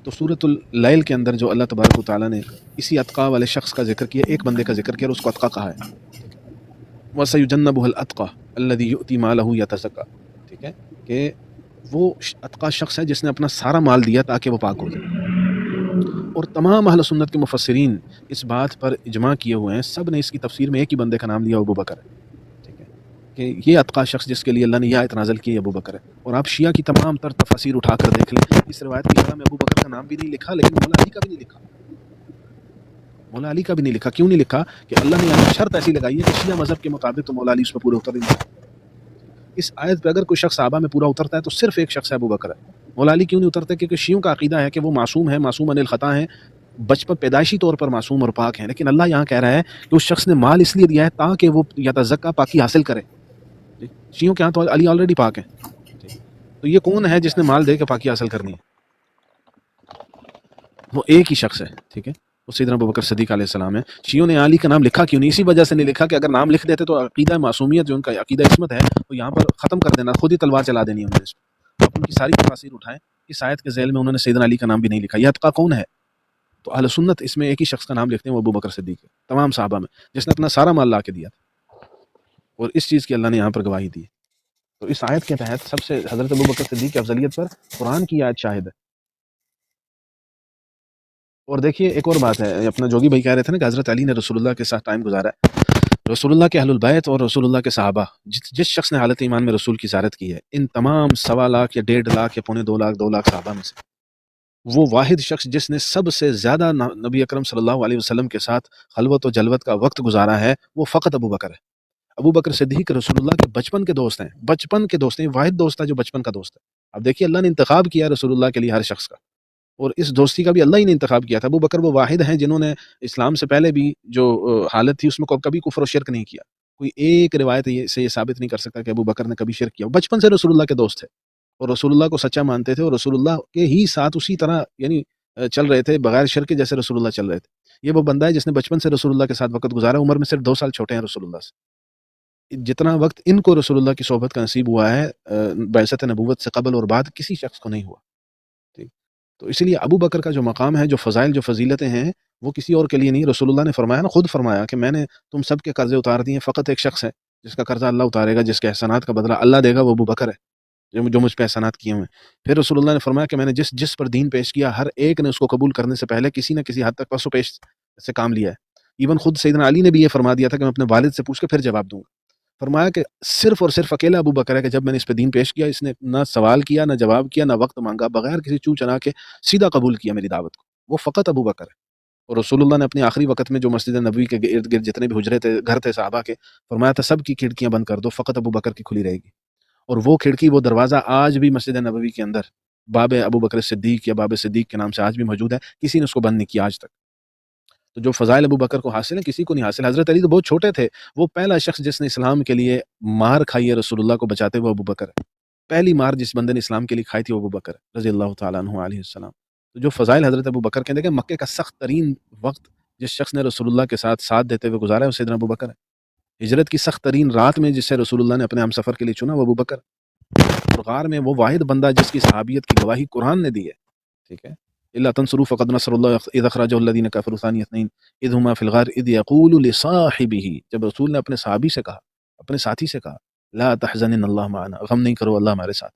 تو سورۃ اللیل کے اندر جو اللہ تبارک و تعالیٰ نے اسی اتقا والے شخص کا ذکر کیا، ایک بندے کا ذکر کیا اور اس کو اتقا کہا ہے، وَسَيُجَنَّبُهَا الْأَتْقَى الَّذِي يُؤْتِي مَالَهُ يَتَزَكَّى، ٹھیک ہے، کہ وہ اتقا شخص ہے جس نے اپنا سارا مال دیا تاکہ وہ پاک ہو جائے۔ اور تمام اہل سنت کے مفسرین اس بات پر اجماع کیے ہوئے ہیں، سب نے اس کی تفسیر میں ایک ہی بندے کا نام لیا، ابو بکر ہے، ٹھیک ہے، کہ یہ اتقا شخص جس کے لیے اللہ نے یہ آیت نازل کی ابو بکر ہے۔ اور آپ شیعہ کی تمام تر تفاسیر اٹھا کر دیکھ لیں، اس روایت کی شرح میں ابو بکر کا نام بھی نہیں لکھا، لیکن مولا علی کا بھی نہیں لکھا، مولا علی کا بھی نہیں لکھا۔ کیوں نہیں لکھا؟ کہ اللہ نے یہاں شرط ایسی لگائی ہے کہ شیعہ مذہب کے مطابق تو مولا علی اس پہ پورے اتر نہیں۔ اس آیت پہ اگر کوئی شخص صحابہ میں پورا اترتا ہے تو صرف ایک شخص ہے ابو بکر ہے۔ مولا علی کیوں نہیں اترتے؟ کیونکہ شیعوں کا عقیدہ ہے کہ وہ معصوم ہے، معصوم عن الخطا ہیں، بچپن پیدائشی طور پر معصوم اور پاک ہیں، لیکن اللہ یہاں کہہ رہا ہے کہ اس شخص نے مال اس لیے دیا ہے تاکہ وہ یتزکا، پاکی حاصل کرے۔ شیعوں کے ہاں تو علی آلریڈی پاک ہے، تو یہ کون ہے جس نے مال دے کے پاکی حاصل کرنی ہے؟ وہ ایک ہی شخص ہے، ٹھیک ہے، وہ سیدنا ابو بکر صدیق علیہ السلام ہے۔ شیعوں نے علی کا نام لکھا کیوں نہیں؟ اسی وجہ سے نہیں لکھا کہ اگر نام لکھ دیتے تو عقیدہ معصومیت جو ان کا عقیدہ عصمت ہے وہ یہاں پر ختم کر دینا، خود ہی تلوار چلا دینی انہوں نے اس پہ۔ آپ ان کی ساری تفاسیر اٹھائیں، اس آیت کے ذیل میں انہوں نے سیدنا علی کا نام بھی نہیں لکھا۔ یہ اتقا کون ہے؟ تو اہل سنت اس میں ایک ہی شخص کا نام لکھتے ہیں، وہ ابو بکر صدیق ہے، تمام صحابہ میں، جس نے اپنا سارا مال لا کے دیا تھا، اور اس چیز کی اللہ نے یہاں پر گواہی دی۔ تو اس آیت کے تحت سب سے حضرت ابو بکر صدیق کی افضلیت پر قرآن کی آیت شاہد ہے۔ اور دیکھیے ایک اور بات ہے، اپنا جوگی بھائی کہہ رہے تھے نا کہ حضرت علی نے رسول اللہ کے ساتھ ٹائم گزارا ہے۔ رسول اللہ کے اہل البیت اور رسول اللہ کے صحابہ، جس شخص نے حالت ایمان میں رسول کی زیارت کی ہے، ان تمام 1.25 لاکھ یا 1.5 لاکھ یا 2 لاکھ صحابہ میں سے وہ واحد شخص جس نے سب سے زیادہ نبی اکرم صلی اللہ علیہ وسلم کے ساتھ خلوت و جلوت کا وقت گزارا ہے، وہ فقط ابو بکر ہے۔ ابو بکر صدیق رسول اللہ کے بچپن کے دوست ہیں، بچپن کے دوست ہیں، واحد دوست ہے جو بچپن کا دوست ہے۔ اب دیکھیے اللہ نے انتخاب کیا رسول اللہ کے لیے ہر شخص کا، اور اس دوستی کا بھی اللہ ہی نے انتخاب کیا تھا۔ ابو بکر وہ واحد ہیں جنہوں نے اسلام سے پہلے بھی جو حالت تھی اس میں کبھی کفر و شرک نہیں کیا۔ کوئی ایک روایت سے یہ ثابت نہیں کر سکتا کہ ابو بکر نے کبھی شرک کیا، بچپن سے رسول اللہ کے دوست تھے اور رسول اللہ کو سچا مانتے تھے اور رسول اللہ کے ہی ساتھ اسی طرح یعنی چل رہے تھے بغیر شرک کے جیسے رسول اللہ چل رہے تھے۔ یہ وہ بندہ ہے جس نے بچپن سے رسول اللہ کے ساتھ وقت گزارا، عمر میں صرف 2 سال چھوٹے ہیں رسول اللہ سے۔ جتنا وقت ان کو رسول اللہ کی صحبت کا نصیب ہوا ہے بعثت نبوت سے قبل اور بعد کسی شخص کو نہیں ہوا، ٹھیک۔ تو اسی لیے ابو بکر کا جو مقام ہے، جو فضائل، جو فضیلتیں ہیں، وہ کسی اور کے لیے نہیں۔ رسول اللہ نے فرمایا نا، خود فرمایا کہ میں نے تم سب کے قرضے اتار دیے، فقط ایک شخص ہے جس کا قرضہ اللہ اتارے گا، جس کے احسانات کا بدلہ اللہ دے گا، وہ ابو بکر ہے جو مجھ پہ احسانات کیے ہوئے ہیں۔ پھر رسول اللہ نے فرمایا کہ میں نے جس پر دین پیش کیا، ہر ایک نے اس کو قبول کرنے سے پہلے کسی نہ کسی حد تک پس و پیش سے کام لیا ہے۔ ایون خود سیدنا علی نے بھی یہ فرما دیا تھا کہ میں اپنے والد سے پوچھ کے پھر جواب دوں گا۔ فرمایا کہ صرف اور صرف اکیلا ابو بکر ہے کہ جب میں نے اس پہ دین پیش کیا، اس نے نہ سوال کیا، نہ جواب کیا، نہ وقت مانگا، بغیر کسی چو چنا کے سیدھا قبول کیا میری دعوت کو، وہ فقط ابو بکر ہے۔ اور رسول اللہ نے اپنے آخری وقت میں جو مسجد نبوی کے ارد گرد جتنے بھی حجرے تھے، گھر تھے صحابہ کے، فرمایا تھا سب کی کھڑکیاں بند کر دو، فقط ابو بکر کی کھلی رہے گی۔ اور وہ کھڑکی، وہ دروازہ آج بھی مسجد نبوی کے اندر باب ابو بکر صدیق یا باب صدیق کے نام سے آج بھی موجود ہے، کسی نے اس کو بند نہیں کیا آج تک۔ تو جو فضائل ابو بکر کو حاصل ہیں کسی کو نہیں حاصل۔ حضرت علی تو بہت چھوٹے تھے، وہ پہلا شخص جس نے اسلام کے لیے مار کھائی ہے رسول اللہ کو بچاتے ہوئے ابو بکر ہے۔ پہلی مار جس بندے نے اسلام کے لیے کھائی تھی وہ ابو بکر رضی اللہ تعالیٰ عنہ علیہ السلام۔ تو جو فضائل حضرت ابو بکر کے، دیکھیں مکے کا سخت ترین وقت جس شخص نے رسول اللہ کے ساتھ دیتے ہوئے گزارا ہے وہ سیدنا ابو بکر ہے۔ ہجرت کی سخت ترین رات میں جسے رسول اللہ نے اپنے ہم سفر کے لیے چنا وہ ابو بکر، اور غار میں وہ واحد بندہ جس کی صحابیت کی گواہی قرآن نے دی ہے، ٹھیک ہے۔ الا تنصروا فقد نصر اللہ اذ اخرجه الذين كفروا ثاني اثنين اذ هما في الغار اذ يقول لصاحبه، جب رسول نے اپنے صحابی سے کہا، اپنے ساتھی سے کہا، لا تحزن ان اللہ معنا، غم نہیں کرو اللہ ہمارے ساتھ،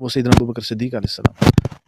وہ سیدنا ابو بکر صدیق علیہ السلام۔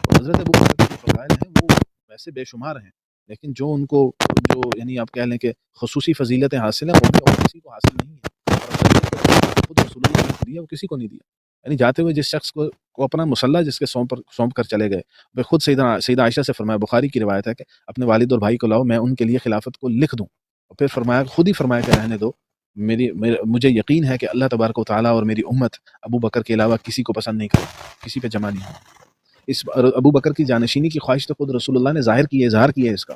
اور حضرت ابو بکر کے جو فضائل ہیں وہ ویسے بے شمار ہیں، لیکن جو ان کو جو یعنی آپ کہہ لیں کہ خصوصی فضیلتیں حاصل ہیں وہ اور کسی کو حاصل نہیں ہے، اور خود رسول اللہ نے دیا وہ کسی کو نہیں دیا۔ یعنی جاتے ہوئے جس شخص کو اپنا مسلح جس کے سونپ کر چلے گئے، وہ خود سیدہ عائشہ سے فرمایا، بخاری کی روایت ہے کہ اپنے والد اور بھائی کو لاؤ، میں ان کے لیے خلافت کو لکھ دوں۔ اور پھر فرمایا، خود ہی فرمایا کہ رہنے دو، مجھے یقین ہے کہ اللہ تبارک و تعالیٰ اور میری امت ابو بکر کے علاوہ کسی کو پسند نہیں کرے، کسی پہ جمع نہیں ہو۔ اس ابو بکر کی جانشینی کی خواہش تو خود رسول اللہ نے ظاہر کی ہے، اظہار کیا ہے اس کا،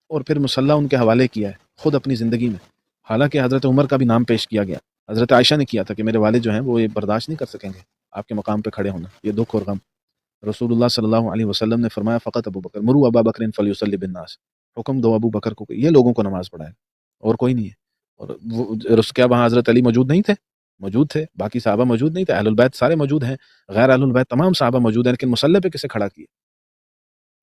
اور پھر مسلح ان کے حوالے کیا ہے خود اپنی زندگی میں۔ حالانکہ حضرت عمر کا بھی نام پیش کیا گیا، حضرت عائشہ نے کیا تھا کہ میرے والد جو ہیں وہ یہ برداشت نہیں کر سکیں گے آپ کے مقام پہ کھڑے ہونا، یہ دکھ اور غم۔ رسول اللہ صلی اللہ علیہ وسلم نے فرمایا فقط ابو بکر، مروا ابا بکر فلیصلی بالناس، حکم دو ابو بکر کو کہ یہ لوگوں کو نماز پڑھائے، اور کوئی نہیں ہے۔ اور وہ کیا وہاں حضرت علی موجود نہیں تھے؟ موجود تھے، باقی صحابہ موجود نہیں تھے، اہل البیت سارے موجود ہیں، غیر اہل البیت تمام صحابہ موجود ہیں، لیکن مصلی پہ کسے کھڑا کیا؟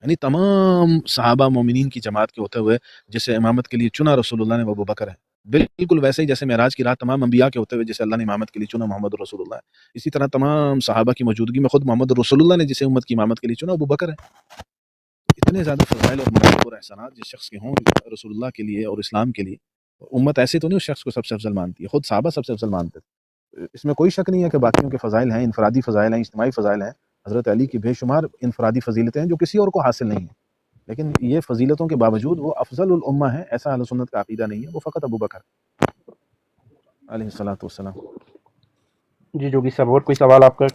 یعنی تمام صحابہ مومنین کی جماعت کے ہوتے ہوئے جسے امامت کے لیے چنا رسول اللہ نے وہ ابو بکر ہے، بالکل ویسے ہی جیسے معراج کی رات تمام انبیاء کے ہوتے ہوئے جسے اللہ نے امامت کے لیے چنا محمد رسول اللہ ہے، اسی طرح تمام صحابہ کی موجودگی میں خود محمد رسول اللہ نے جسے امت کی امامت کے لیے چنا ابو بکر ہے۔ اتنے زیادہ فضائل اور مناقب اور احسانات جس شخص کے ہوں رسول اللہ کے لیے اور اسلام کے لیے، امت ایسے تو نہیں اس شخص کو سب سے افضل مانتی ہے، خود صحابہ سب سے افضل مانتے تھے۔ اس میں کوئی شک نہیں ہے کہ باقیوں کے فضائل ہیں، انفرادی فضائل ہیں، اجتماعی فضائل ہیں، حضرت علی کی بے شمار انفرادی فضیلتیں ہیں جو کسی اور کو حاصل نہیں ہیں، لیکن یہ فضیلتوں کے باوجود وہ افضل الامہ ہے، ایسا اہل سنت کا عقیدہ نہیں ہے، وہ فقط ابو بکر علیہ الصلوۃ والسلام۔ جی جوگی صاحب، اور کوئی سوال آپ کا؟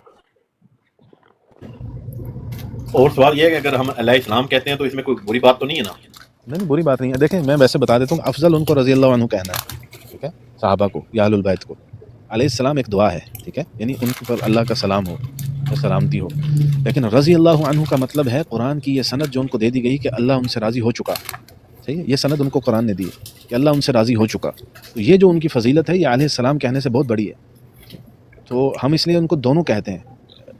اور سوال یہ ہے کہ اگر ہم علیہ السلام کہتے ہیں تو اس میں کوئی بری بات تو نہیں ہے نا؟ نہیں بری بات نہیں ہے، دیکھیں میں ویسے بتا دیتا ہوں، افضل ان کو رضی اللہ عنہ کہنا ہے، ٹھیک ہے، صحابہ کو یا اہل البیت کو۔ علیہ السلام ایک دعا ہے، ٹھیک ہے، یعنی ان کے پر اللہ کا سلام ہو یا سلامتی ہو، لیکن رضی اللہ عنہ کا مطلب ہے قرآن کی یہ سند جو ان کو دے دی گئی کہ اللہ ان سے راضی ہو چکا، صحیح ہے، یہ سند ان کو قرآن نے دی ہے کہ اللہ ان سے راضی ہو چکا، تو یہ جو ان کی فضیلت ہے یہ علیہ السلام کہنے سے بہت بڑی ہے، تو ہم اس لیے ان کو دونوں کہتے ہیں۔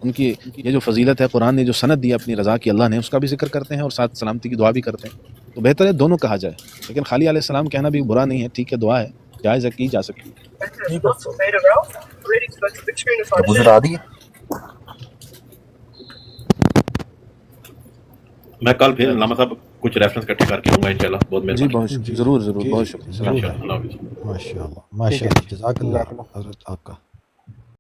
ان کی یہ جو فضیلت ہے، قرآن نے جو سند دی اپنی رضا کی اللہ نے، اس کا بھی ذکر کرتے ہیں اور ساتھ سلامتی کی دعا بھی کرتے ہیں، تو بہتر ہے دونوں کہا جائے، لیکن خالی علیہ السلام کہنا بھی برا نہیں ہے، ٹھیک ہے، دعا ہے، جائز ہے، کی جا سکتی ہے۔ میں کل پھر علامہ صاحب کچھ ریفرنس اکٹھے کر کے دوں گا انشاءاللہ، بہت جی مہربانی، بہت ضرور بہت شکریہ، انشاءاللہ، اللہ حافظ۔ ماشاء اللہ، ماشاء اللہ، جزاک اللہ حضرت آپ کا۔